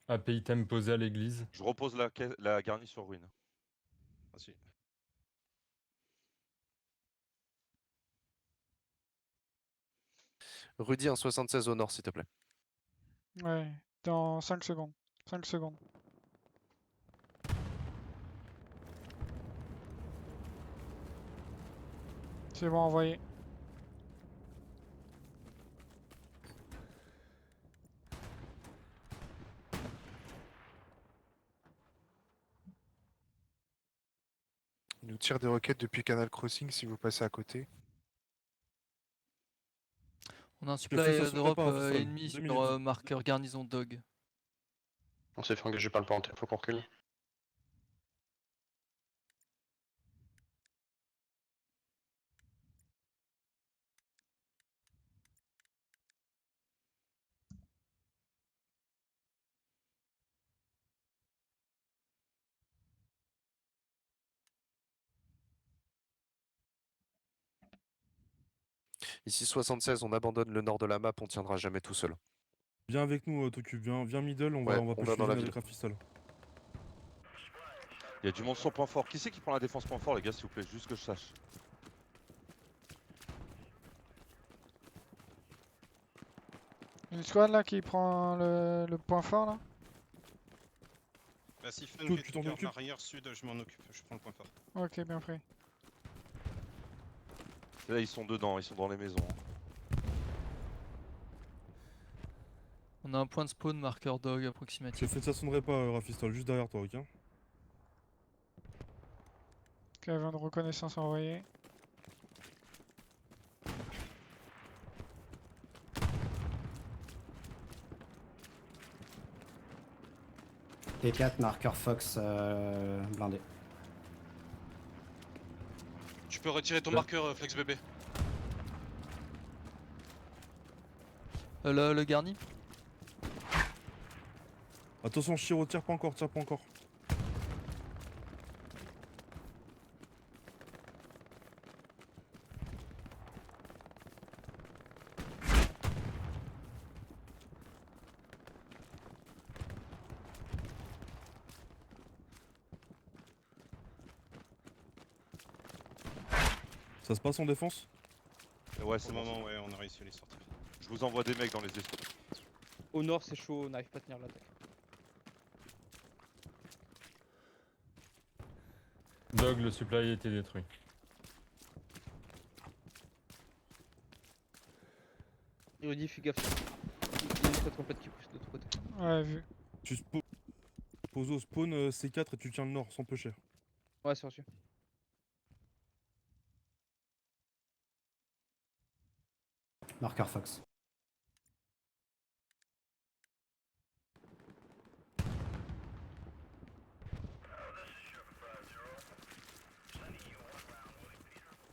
AP item posé à l'église. Je repose la garnie sur ruine. Vas-y. Rudy, un 76 au nord, s'il te plaît. Ouais. Dans 5 secondes. 5 secondes. C'est bon, envoyé. Il nous tire des roquettes depuis Canal Crossing si vous passez à côté. On a un fais supply ça sur drop prépa, Rafistol. ennemi 2 sur minutes. marqueur garnison dog. On s'est fait engager par le panthère, faut qu'on recule. Ici 76, on abandonne le nord de la map, on tiendra jamais tout seul. Viens avec nous, Toku, viens middle, on Ouais, va on push va dans la l'usine avec ville. Rafistol. Il y a du monde sur point fort. Qui c'est qui prend la défense point fort, les gars, s'il vous plaît? Juste que je sache. Une squad là qui prend le point fort là. Bah, si Fun Tout, fait tu tout t'en en occupes arrière sud, je m'en occupe, je prends le point fort. Ok, bien pris. Là, ils sont dedans, ils sont dans les maisons. On a un point de spawn marqueur dog Je approximatif. fais de ça sonnerait pas, Rafistol, juste derrière toi, ok? Ok, avion de reconnaissance envoyé. P4, marqueur Fox blindé. Tu peux retirer ton Ouais. marqueur Flex bébé. Le garni. Attention, Chiro, tire pas encore, tire pas encore. Ça se passe en défense? Ouais, Pour c'est le bon. moment, ouais, on a réussi à les sortir. Je vous envoie des mecs dans les escouades. Au nord, c'est chaud, on n'arrive pas à tenir l'attaque. Dog, le supply a été détruit. Rudy, fais gaffe. Il y a une squad complète qui pousse de l'autre côté. Ouais, vu. Tu poses au spawn C4 et tu tiens le nord sans peu cher. Ouais, c'est reçu. Marqueur Fox.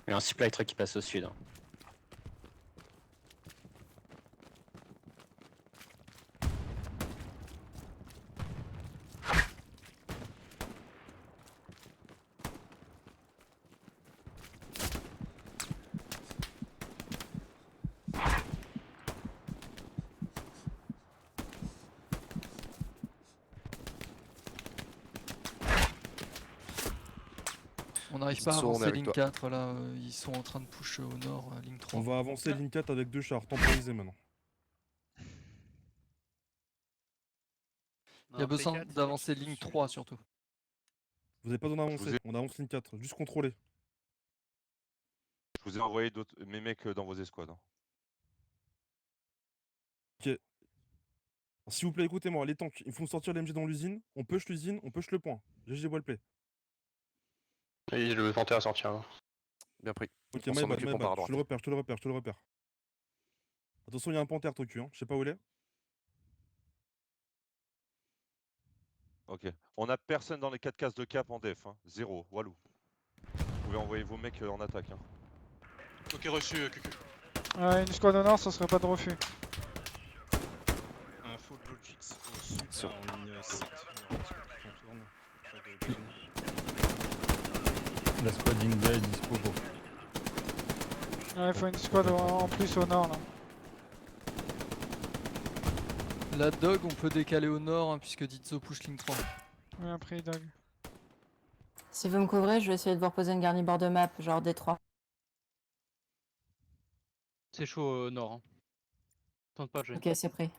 Il y a un supply truck qui passe au sud. Hein. On n'arrive pas à Ditso, on est avancer avec ligne toi. 4 là, ils sont en train de push au nord, ligne 3. On va avancer ligne 4 avec 2 chars, temporisés maintenant. Il y a besoin d'avancer ligne 3 surtout. Vous avez pas besoin vous d'avancer, ai- on avance ligne 4, juste contrôler. Je vous ai envoyé mes mecs dans vos escouades. Hein. Ok. S'il vous plaît, écoutez-moi, les tanks, ils font sortir l'MG dans l'usine, on push l'usine, on push le point. GG wallplay. Oui, je vais tenter à sortir. Hein. Bien pris. Ok, On my s'en bad, occupe, my on part à bad. Je te droite. le repère. Attention, il y a un panthère Toku, hein. Je sais pas où il est. Ok. On a personne dans les 4 cases de cap en def. Hein. 0, Walou. Vous pouvez envoyer vos mecs en attaque. Hein. Ok, reçu, QQ. Ouais, une squad au nord, ça serait pas de refus. Info de Logix au sud, Sur- là, en ligne 7. Il y a une squad qui contourne. Près de Boulogne. La squad India est dispo pour. Ouais, il faut une squad en plus au nord là. La dog, on peut décaler au nord hein, puisque Ditso push ligne 3. Bien pris, Doug. Si vous me couvrez, je vais essayer de vous reposer une garni bord de map, genre D3. C'est chaud au nord. Hein. Tente pas, Jane. Ok, c'est pris.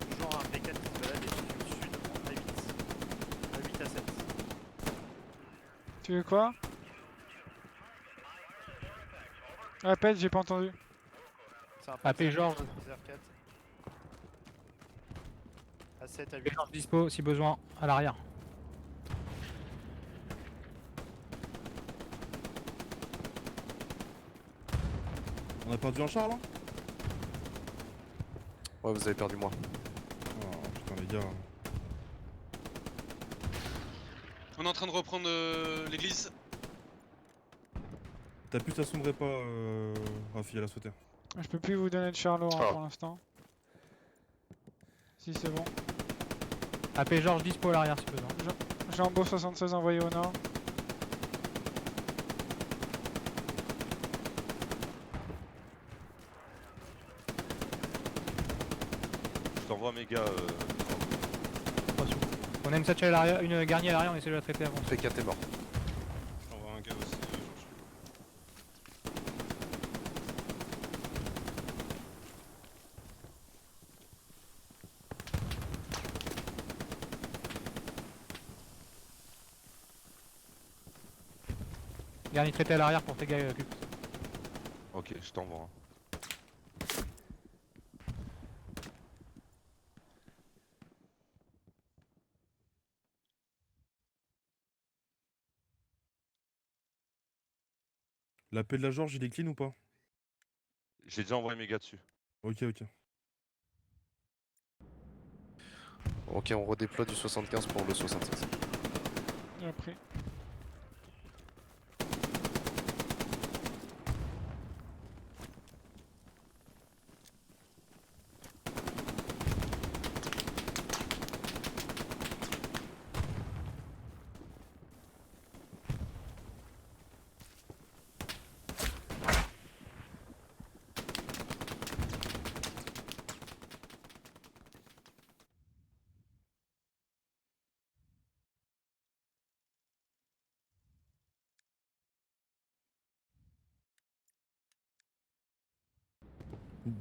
Toujours un P4 qui se balade et qui est au sud en A8. A8 à 7. Tu veux quoi? Répète, j'ai pas entendu. C'est un AP Georges. 4. À 7 à 8. Georges dispo si besoin, à l'arrière. On a perdu un char là? Ouais, vous avez perdu moi. Oh putain, les gars. On est en train de reprendre l'église. T'as pu, ça sombrerait pas, Rafi, à la sauter. Je peux plus vous donner de Charlot hein, Oh. pour l'instant. Si c'est bon. AP Georges dispo à l'arrière si besoin. Jambo 76 envoyé au nord. Je t'envoie mes gars. On a une satchel à l'arrière, une garnie à l'arrière, on essaie de la traiter avant. P4 est mort. J'envoie un gars aussi, Georges. Garnie traité à l'arrière pour tes gars. Ok, je t'envoie. Hein. La paix de la George, il est clean ou pas? J'ai déjà envoyé mes gars dessus. Ok, ok. Ok, on redéploie du 75 pour le 76. J'ai pris.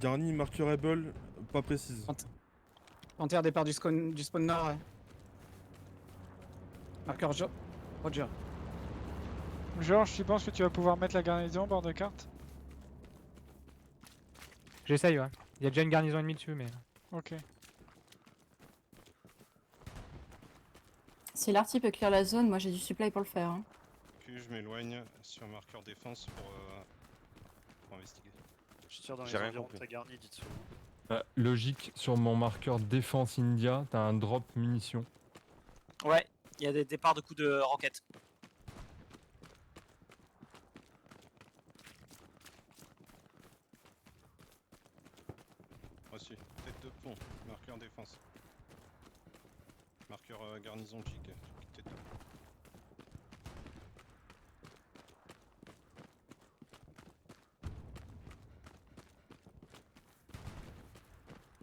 Garni, marqueur Able, pas précise. Panthère, départ du spawn nord. Ouais. Marqueur Roger. Georges, tu penses que tu vas pouvoir mettre la garnison au bord de carte? J'essaye, ouais. Il y a déjà une garnison ennemie dessus, mais. Ok. Si l'arty peut clear la zone, moi j'ai du supply pour le faire. Hein. Puis je m'éloigne sur marqueur défense pour investiguer. Je tire dans les J'ai rien environs de compris. ta garni, dites Logique, sur mon marqueur défense India, t'as un drop munitions. Ouais, il y a des départs de coups de roquette. Reçu. Tête de pont, marqueur défense. Marqueur garnison jig. Tête de pont.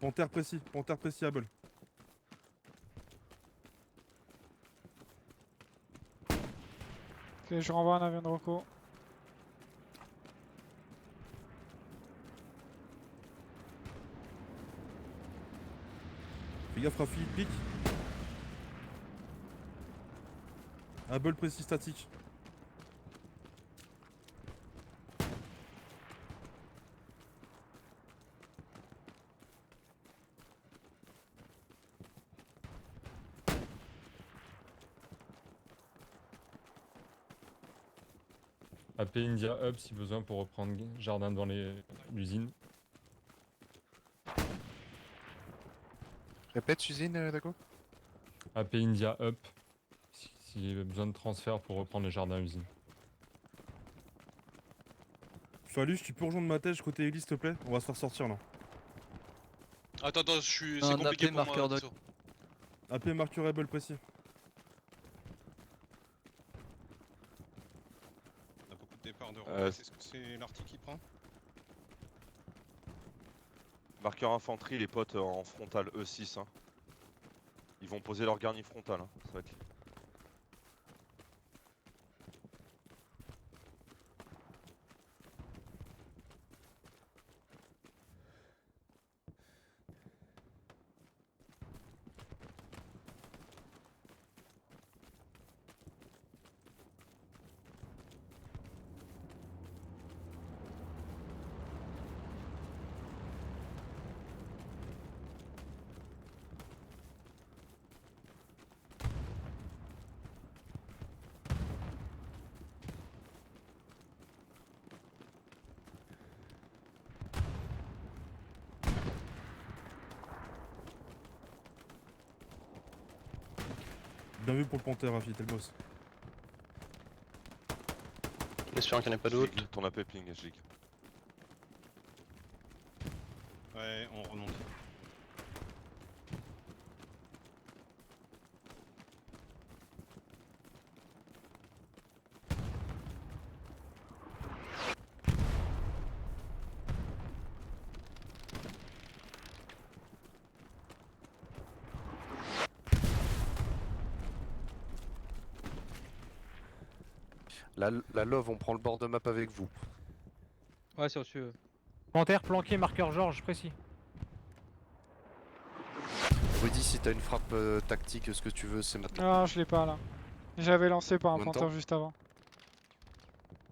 Panthère précis Able. Ok, je renvoie un avion de Rocco. Fais gaffe, Rafi, pique. Able précis statique. AP India Up si besoin pour reprendre jardin devant l'usine. Répète, usine, Dago. AP India Up s'il y a besoin de transfert pour reprendre les jardins usine. Fallu, tu peux rejoindre ma tèche côté Ellie, s'il te plaît? On va se faire sortir là. Attends, c'est Un compliqué AP pour marqueur moi. doc. Ditso. AP marqueur Able précis. On a beaucoup de départs de roquette. Est-ce que c'est l'arty qui prend? Marqueur infanterie, les potes en frontal E6. Hein. Ils vont poser leur garni frontal. Hein. Ça va être... Bien vu pour le Panthère, Rafi, t'es le boss. Espérant qu'il n'y en ait pas d'autres. Jig, ton AP ping, Jig. Ouais, on remonte. La Love, on prend le bord de map avec vous. Ouais, c'est reçu. Panthère planqué, marqueur Georges, précis. Rudy, si t'as une frappe tactique, ce que tu veux, c'est maintenant. Ah, je l'ai pas là. J'avais lancé par un Combien de panthère temps? juste avant.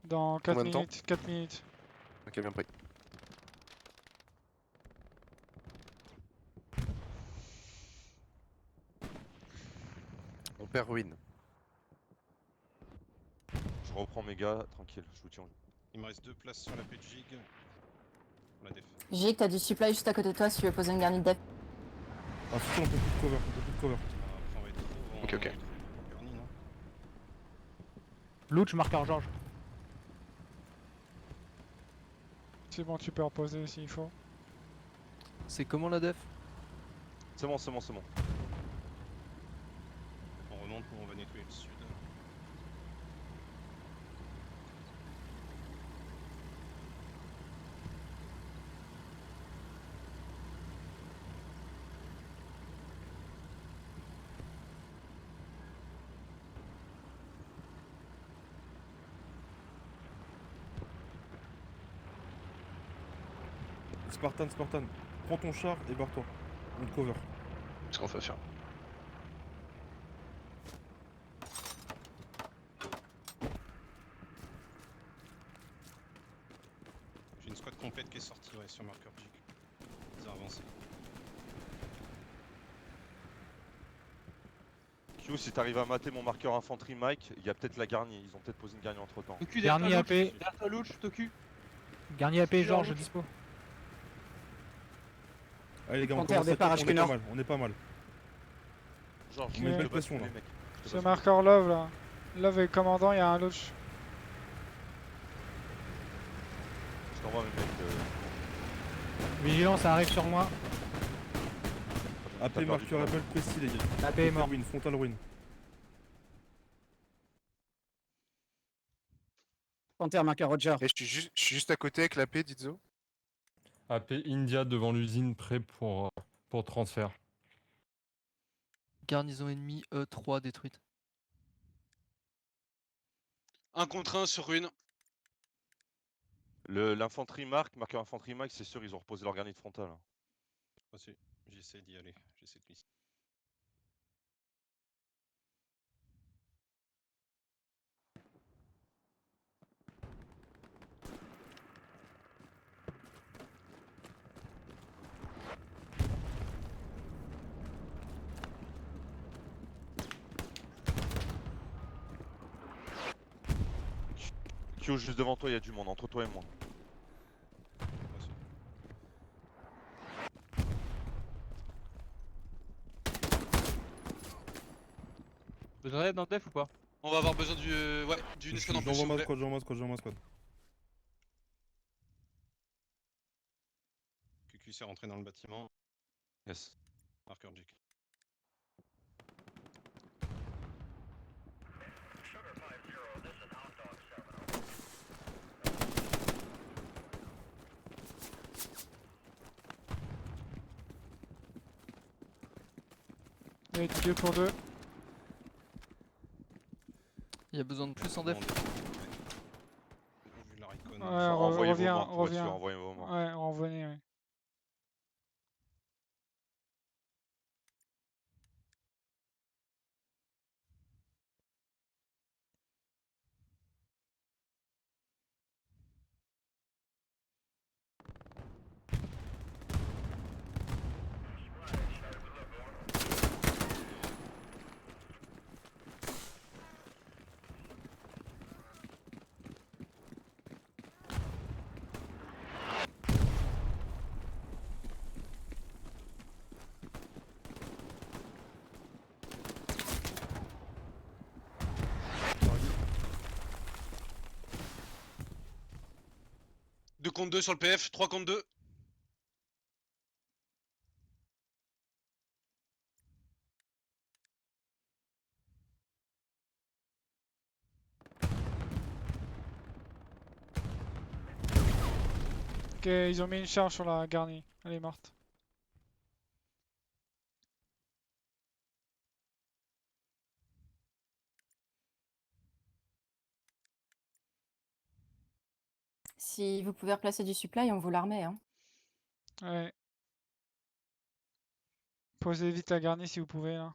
Dans 4 Combien de temps? minutes. 4 minutes. Ok, bien pris. On perd ruine. Je reprends mes gars, tranquille, je vous tiens. Il me reste 2 places sur la P de Jig. Pour la def. Jig, t'as du supply juste à côté de toi si tu veux poser une garnie de def. Ah, putain, on peut plus de cover, on peut plus de cover. Après, on va être trop en Ok, ok. garni, non? Louch, marqueur Georges. C'est bon, tu peux reposer s'il faut. C'est comment la def? C'est bon, c'est bon, c'est bon. On remonte, nous on va nettoyer le sud. Spartan, Spartan, prends ton char et barre-toi. On te cover. Ce qu'on peut faire. J'ai une squad complète qui est sortie ouais, sur marqueur Jig. Ils ont avancé. Q, si t'arrives à mater mon marqueur infanterie Mike, il y a peut-être la garnie. Ils ont peut-être posé une garnie entre temps. Toku, Garni derrière AP. toi, Louch. Derrière toi, Louch, Toku. Garni AP, Georges, dispo. Allez les gars, on Panthère, commence à départ, taper, on HQ est pas Nord. mal, on est pas mal. Georges, On met une je te belle pression, bascule, là. les mecs. Je te C'est bascule. marqueur Love là. Love est commandant, il y a un Louch. Je t'envoie mes mecs. Vigilant, ça arrive sur moi. AP T'as perdu marqueur du Rebel précis les gars. AP est mort. Win, frontal win. Panthère, marqueur Roger. Et je suis juste à côté avec la P, Dizzo. AP India devant l'usine, prêt pour transfert. Garnison ennemie E3 détruite. 1 contre 1 sur ruine. L'infanterie marqueur infanterie Mike, c'est sûr, ils ont reposé leur garnie de frontale. Aussi, j'essaie d'y aller. J'essaie de glisser. Q, juste devant toi, il y a du monde, entre toi et moi. Aussi. Besoin d'aide dans le def ou pas? On va avoir besoin d'une escouade en plus. s'il J'envoie vous ma plaît. squad, j'envoie ma squad, j'envoie ma squad. QQ s'est rentré dans le bâtiment. Yes. Marqueur Jig. Il y a du 2 pour 2. Il y a besoin de plus en def. Vu la recon. Ouais, Envoyez vos reviens, morts, pour être sûr, reviens. envoyez vos morts. Ouais, on revenait, ouais. Deux contre 2 sur le PF, 3 contre 2. Ok, ils ont mis une charge sur la garnie. Elle est morte. Si vous pouvez replacer du supply, on vous la remet. Hein. Ouais. Posez vite la garnie si vous pouvez là.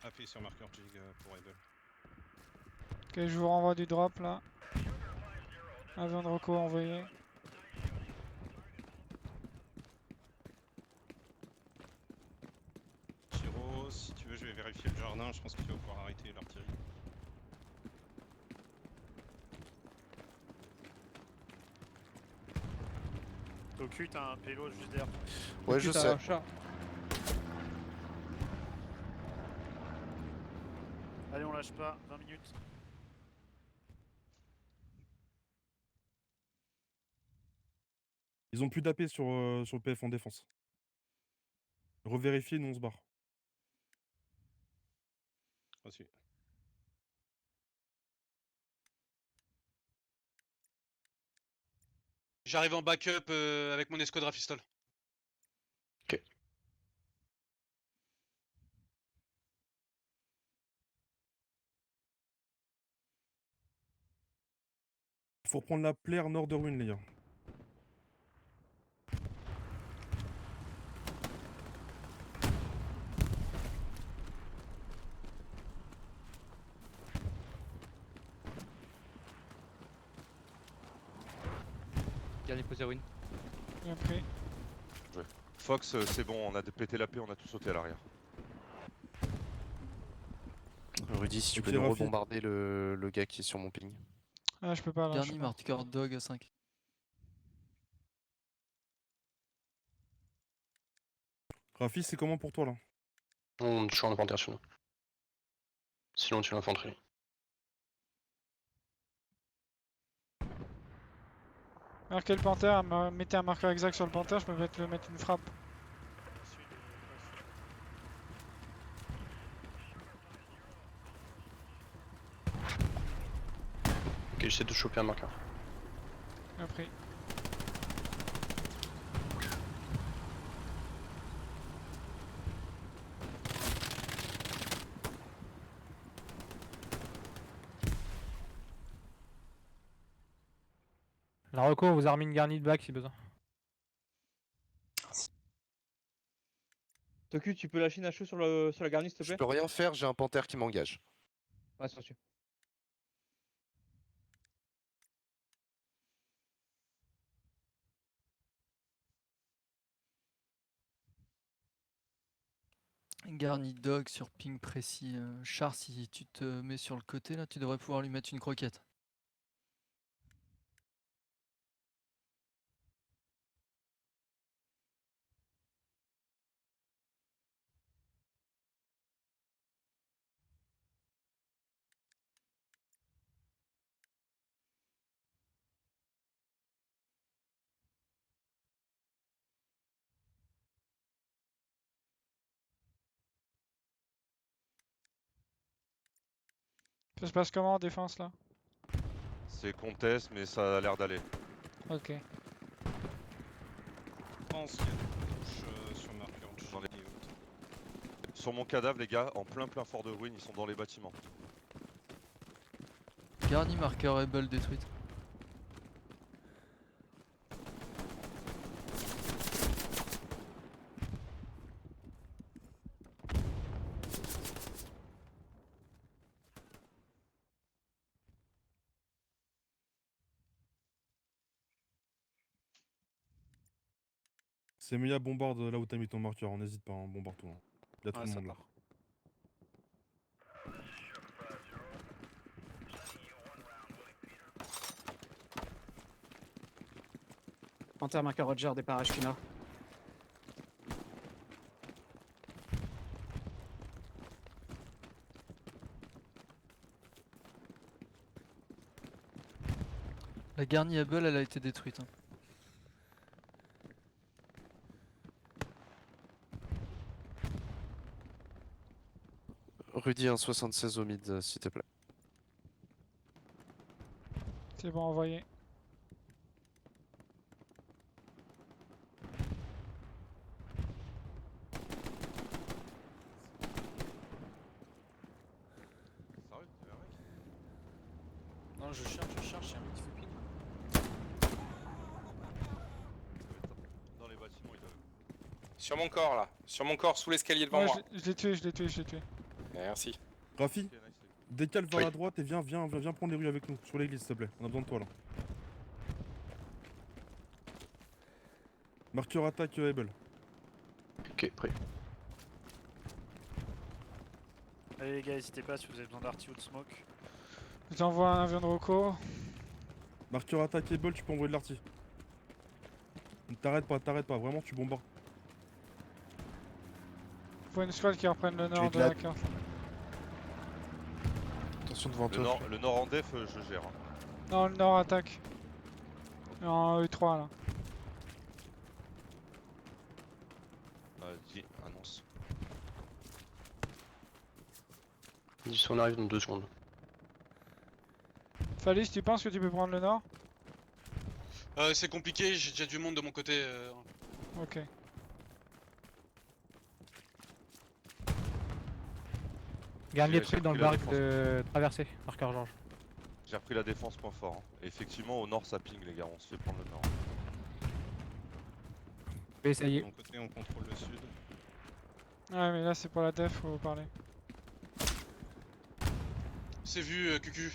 AP sur marqueur Jig pour Able. Ok, je vous renvoie du drop là. Avion de reco envoyé. Chiro, si tu veux, je vais vérifier le jardin. Je pense que tu vas pouvoir arrêter l'artillerie. Toku, t'as un pélo juste derrière. Ouais, je T'as sais. un chat. Allez, on lâche pas, 20 minutes. Ils ont plus d'AP sur le PF en défense. Revérifier, nous on se barre. Reçu. J'arrive en backup avec mon escouade rafistol. Faut reprendre la plaire nord de ruine, les gars. Garni posé ruine. Bien pris. Fox, c'est bon, on a pété la paix, on a tout sauté à l'arrière. Rudy, si tu Ok, peux nous Rafi. rebombarder le gars qui est sur mon ping. Ah, je peux pas là. je Garni peux pas. marqueur dog à 5. Rafi, c'est comment pour toi là? On tue en inventaire sur nous. Sinon on tue l'infanterie. Marquez le panthère, mettez un marqueur exact sur le panthère, je peux peut-être le mettre une frappe. Ok, j'essaie de choper un marqueur. Bien pris. La reco, on vous a remis une garnie de back si besoin. Toku, tu peux lâcher une HE sur la garnie s'il te Je plaît? peux rien faire, j'ai un panthère qui m'engage. Ouais, c'est reçu. Garni dog sur ping précis. Char, si tu te mets sur le côté là, tu devrais pouvoir lui mettre une croquette. Ça se passe comment en défense là? C'est contest, mais ça a l'air d'aller. Ok. Je pense qu'il y a des touches sur marqueur Jig J'en ai- et autres. Sur mon cadavre, les gars, en plein fort de ruine, ils sont dans les bâtiments. Garni marqueur able détruite. C'est Meya bombarde là où t'as mis ton marqueur, on n'hésite pas, hein, bombarde tout. Hein. Il y a tout Ouais, le ça monde là. part. Panthère marqueur Roger, départ Ashkina. La garni able, elle a été détruite. Hein. Rudy 1,76 au mid, s'il te plaît. C'est bon, envoyé. Sérieux, tu veux un mec? Non, je cherche, y'a un mec qui fait ping. Dans les bâtiments, ils doivent. Sur mon corps là, sur mon corps, sous l'escalier devant Ouais, moi. je l'ai tué, je l'ai tué, je l'ai tué. Merci. Rafi, Ok, nice. décale vers Oui. la droite et viens prendre les rues avec nous, sur l'église s'il te plaît. On a besoin de toi là. Marqueur attaque Able. Ok, prêt. Allez les gars, n'hésitez pas si vous avez besoin d'arty ou de smoke. Je t'envoie un avion de Rocco. Marqueur attaque Able, tu peux envoyer de l'arty. T'arrêtes pas, vraiment tu bombardes. Faut une squad qui reprenne le nord es de de la- la carte. Attention devant Le toi. nord, le nord en def, je gère. Hein. Non, le nord attaque. En E3 là. Dis, annonce. Dis, on arrive dans 2 secondes. Falis, tu penses que tu peux prendre le nord? C'est compliqué, j'ai déjà du monde de mon côté. Ok. Garnier J'ai pris dans le repris la barque défense. de traversée, marqueur Georges. J'ai repris la défense point fort. Hein. Et effectivement, au nord, ça ping, les gars. On se fait prendre le nord. Je vais De essayer. mon côté, on contrôle le sud. Ouais, mais là c'est pour la def, faut parler. C'est vu, QQ.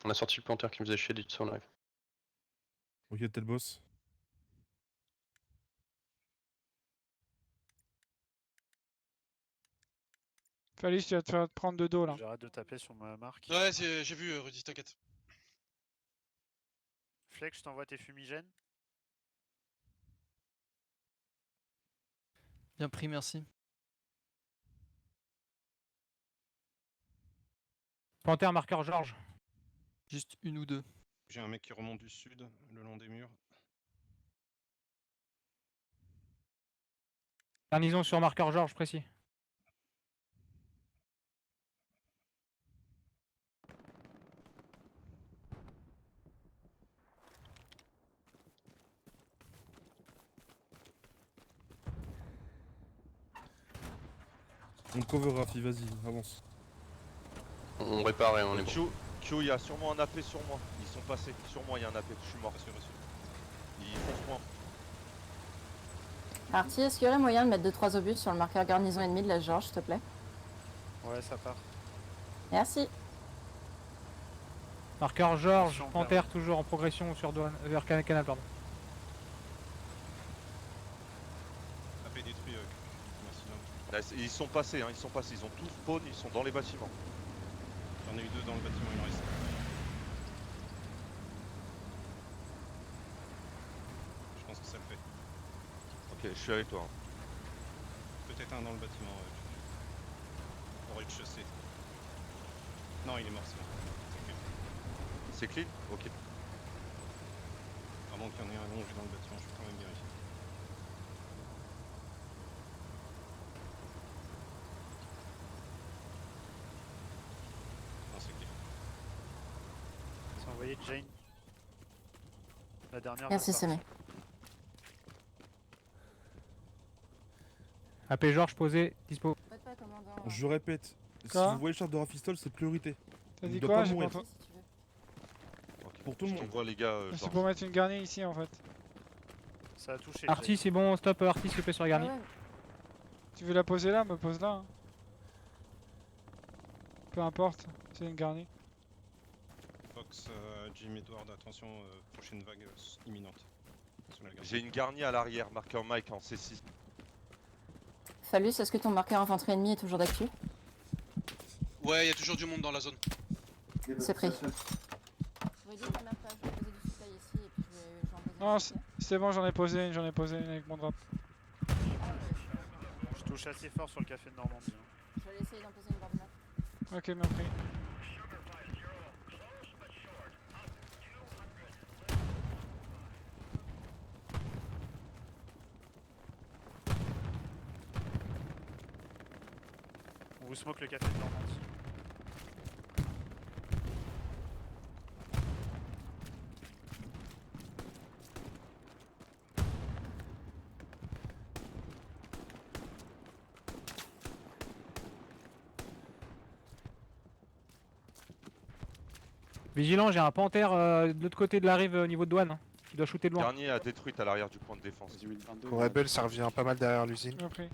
On a sorti le planteur qui me faisait chier, dites ça, on arrive. Ok, t'es le boss. Falis, tu vas te faire prendre de dos là. J'arrête de taper sur ma marque. Ouais, j'ai vu, Rudy, t'inquiète. Flex, je t'envoie tes fumigènes. Bien pris, merci. Panthère, marqueur Georges. Juste une ou deux. J'ai un mec qui remonte du sud, le long des murs. Garnison sur marqueur Georges précis. On te cover Rafi, vas-y, avance. On répare et on est bon. Q, il y a sûrement un AP sur moi. Ils sont passés. Sur moi, il y a un AP. Je suis mort. Ils foncent moi. Arty, est-ce qu'il y aurait moyen de mettre 2-3 obus sur le marqueur garnison ennemi de la Georges, s'il te plaît? Ouais, ça part. Merci. Marqueur Georges, Attention, Panthère toujours en progression sur douane, vers Canal, pardon. AP détruit, merci. Là, ils sont passés, hein, ils sont passés. Ils ont tous spawn, ils sont dans les bâtiments. J'en ai eu 2 dans le bâtiment, il en reste. Je pense que ça le fait. Ok, je suis avec toi. Hein. Peut-être un dans le bâtiment. Au rez-de-chaussée. Non, il est mort, c'est bon. C'est clean? Ok. Pardon qu'il y en ait un allongé dans le bâtiment, je vais quand même vérifier. Non, c'est clean. C'est envoyé Jane. La dernière. Merci, vient de Semé. partir. AP Georges posé, dispo. Faites pas, commandant. Je répète, si Quoi vous voyez le char de Rafistol, c'est priorité. T'as Il dit doit quoi? pas J'ai pas mourir. entendu. Si tu veux. Ok. Pour tout le Je monde. t'envoie les gars. C'est genre. pour mettre une garnie ici en fait. Ça a touché. Arty, Jane. c'est bon, stop, Arty, s'il te plaît, sur la Ah garnie. ouais, Tu veux la poser là? Me pose là. Hein. Peu importe, c'est une garnie. Fox, Jim, Edward, attention, prochaine vague imminente. Sous la garde. J'ai une garnie à l'arrière, marqueur Mike en C6. Phallus, est-ce que ton marqueur infanterie ennemi est toujours d'actu? Ouais, il y a toujours du monde dans la zone. C'est pris. Rudy, ta map, je vais poser du supply ici et puis je vais en poser Non, une, c'est ok? c'est bon, j'en ai posé une avec mon drop. Je touche assez fort sur le café de Normandie. Hein. Je vais essayer d'en poser une bord de map. Ok, bien pris. On vous smoke le café de Normandie. Vigilant, j'ai un Panthère de l'autre côté de la rive au niveau de douane. Hein. Il doit shooter de loin. Garnier a détruite à l'arrière du point de défense. Pour Rebel, ça revient pas mal derrière l'usine. Bien pris.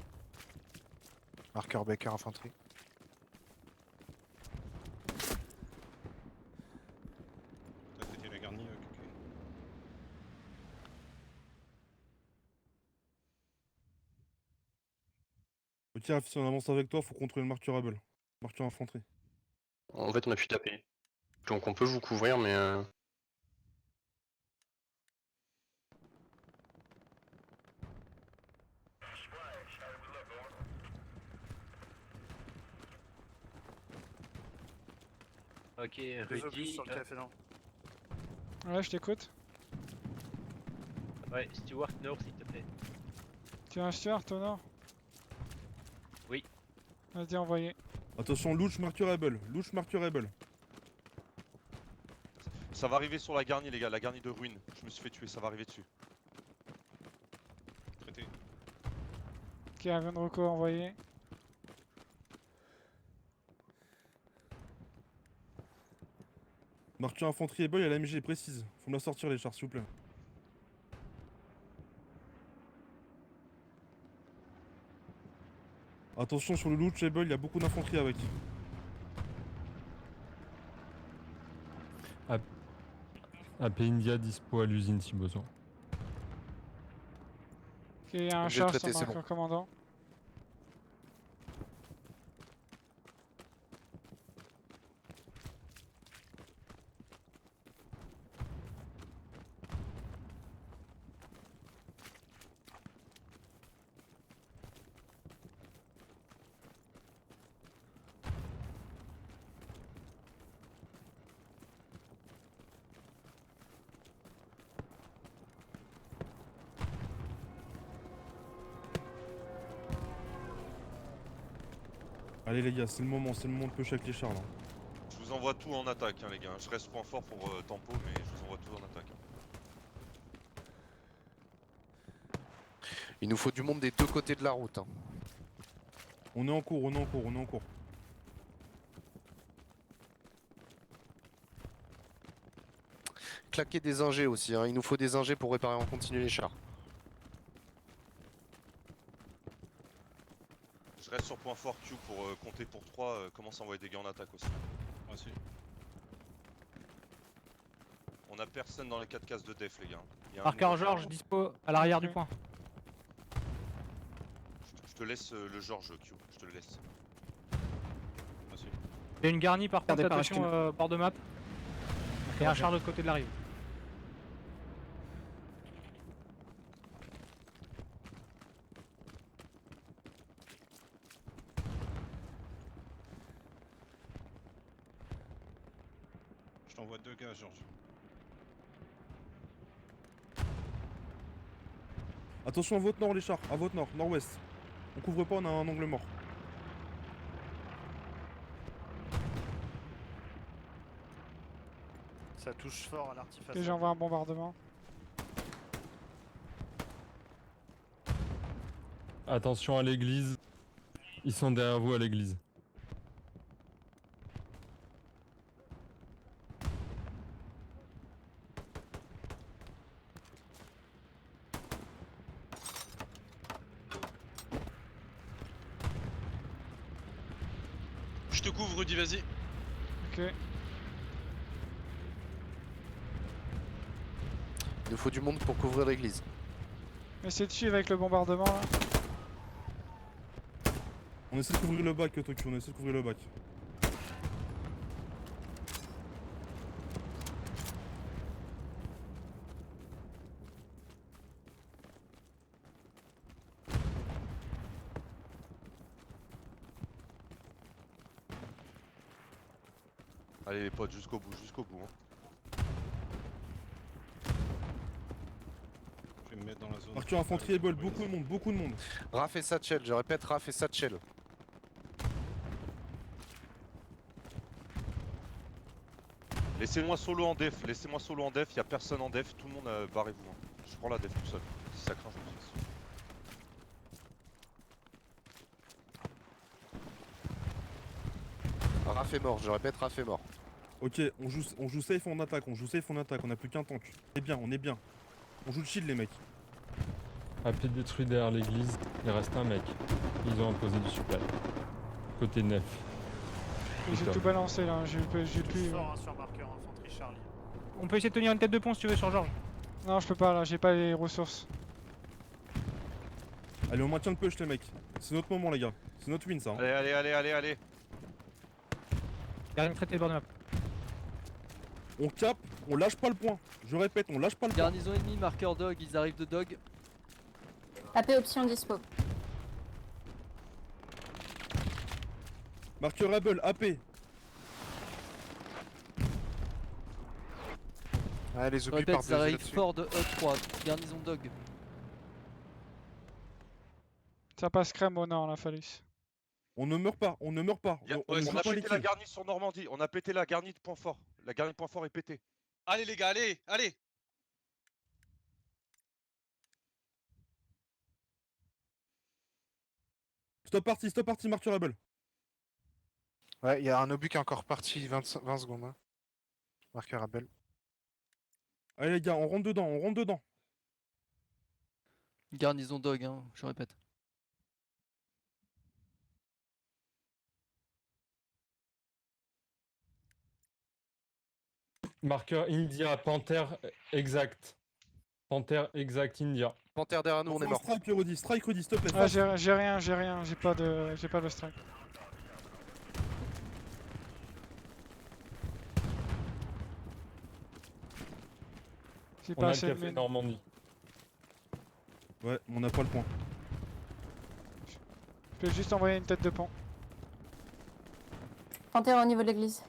Marqueur Baker infanterie. T'as pété la garnie, Kuku. Ok, Raph, si on avance avec toi, faut contrôler le marqueur Rebel. Marqueur infanterie. En fait, on a pu taper. Donc on peut vous couvrir, mais... Ok, Rudy, sur le café, non. Ouais, je t'écoute. Ouais, Stewart Nord s'il te plaît. Tu as un Stuart au nord? Oui. Vas-y, envoyez. Attention, louche marqueur Rebel. Louche marqueur Rebel. Ça va arriver sur la garnie, les gars, la garnie de ruine. Je me suis fait tuer, ça va arriver dessus. Traité. Ok, avion de reco envoyé. Marqueur infanterie Rebel, il y a la MG précise. Faut me la sortir les chars, s'il vous plaît. Attention sur le loot Rebel, il y a beaucoup d'infanterie avec. AP India dispo à l'usine si besoin. Ok, il y a un Je vais char traiter, sur c'est marqueur commandant. Allez les gars, c'est le moment de piocher avec les chars là. Je vous envoie tout en attaque, hein, les gars. Je reste point fort pour tempo, mais je vous envoie tout en attaque. Il nous faut du monde des deux côtés de la route. Hein. On est en cours, on est en cours, on est en cours. Claquer des ingés aussi, hein. Il nous faut des ingés pour réparer en continu les chars. Je reste sur point fort Q pour compter pour 3, commence à envoyer des gars en attaque aussi. Moi aussi. On a personne dans les 4 cases de def, les gars. Il y a un Marqueur nouveau- Georges dispo à l'arrière du point. Je te laisse le Georges Q, je te le laisse. Moi aussi. Il y a une garnie par contre, Regardez par attention bord de map. Et un char de l'autre côté de la rive. Je t'envoie 2 gars, Georges. Attention à votre nord les chars, à votre nord, nord-ouest. On couvre pas, on a un angle mort. Ça touche fort à l'artifice. Ok, j'envoie un bombardement. Attention à l'église. Ils sont derrière vous à l'église. Je te couvre, Rudy, vas-y. Ok. Il nous faut du monde pour couvrir l'église. Essayez de suivre avec le bombardement là. On essaie de couvrir le bac, Tokyo, on essaie de couvrir le bac. Allez les potes, jusqu'au bout, jusqu'au bout. Hein. Je vais me mettre dans la zone. Marqueur infanterie Rebel, beaucoup de monde, beaucoup de monde. Raf et Satchel, je répète, Raf et Satchel. Laissez-moi solo en def, laissez-moi solo en def, y a personne en def, tout le monde barrez-vous. Hein. Je prends la def tout seul. Si ça craint, je me fixe. Raf est mort, je répète, Raf est mort. Ok, on joue safe en attaque, on joue safe en attaque, on a plus qu'un tank. On est bien, on est bien. On joue le shield les mecs. AP détruit derrière l'église, il reste un mec. Ils ont imposé du supply. Côté nef. J'ai Putain. tout balancé là, j'ai plus. Fort hein, sur marqueur infanterie Charlie. On peut essayer de tenir une tête de pont si tu veux sur Georges. Non, je peux pas là, j'ai pas les ressources. Allez, on maintient le push les mecs. C'est notre moment les gars. C'est notre win ça. Hein. Allez. Garni traité le bord de map. On cap, on lâche pas le point. Je répète, on lâche pas le point. Garnison ennemie, marqueur dog, ils arrivent de dog. AP option dispo. Marqueur Rebel, AP. Ah, les Je obus répète, partent ça arrive là-dessus. fort de E3, garnison dog. Ça passe crème au nord la Phallus. On ne meurt pas, on ne meurt pas. On joue a pas les pété la kills. garnie sur Normandie. On a pété la garnie de point fort. La garnie de point fort est pétée. Allez les gars, allez. Stop parti, Marqueur Rebel. Ouais, il y a un obus qui est encore parti 20 secondes. Hein. Marqueur Abel. Allez les gars, on rentre dedans. Garnison dog, hein, je répète. Marqueur India, Panthère exact. Panthère exact India. Panthère derrière nous, on est mort. Strike Rudy, s'il te plaît. Ah, j'ai rien, j'ai pas de strike. J'ai On pas a le assez de café mine. Normandie. Ouais, on n'a pas le point. Je peux juste envoyer une tête de pont. Panthère au niveau de l'église.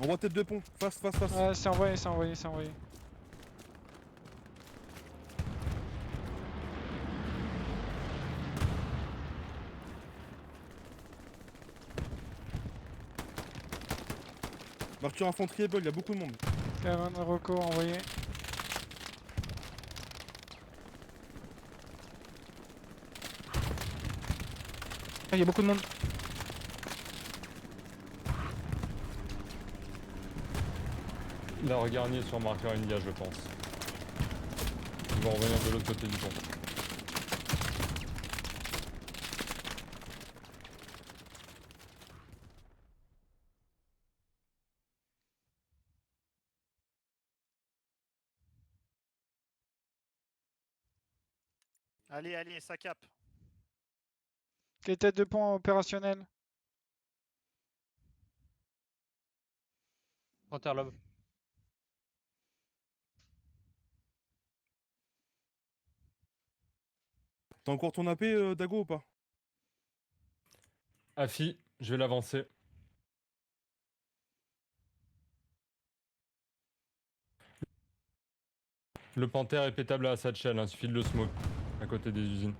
Envoie tête de pont, face. Ouais, c'est envoyé. Marqueur infanterie Rebel, il y a beaucoup de monde. Kevin Rocco envoyé. Il y a beaucoup de monde. La regarnier sur marqueur India, je pense. Ils vont revenir de l'autre côté du pont. Allez, ça cap. Les têtes de pont opérationnelles. Panthère lob. T'as encore ton AP Dago ou pas? Afi, je vais l'avancer. Le Panthère est pétable à Satchel, il suffit de le smoke à côté des usines.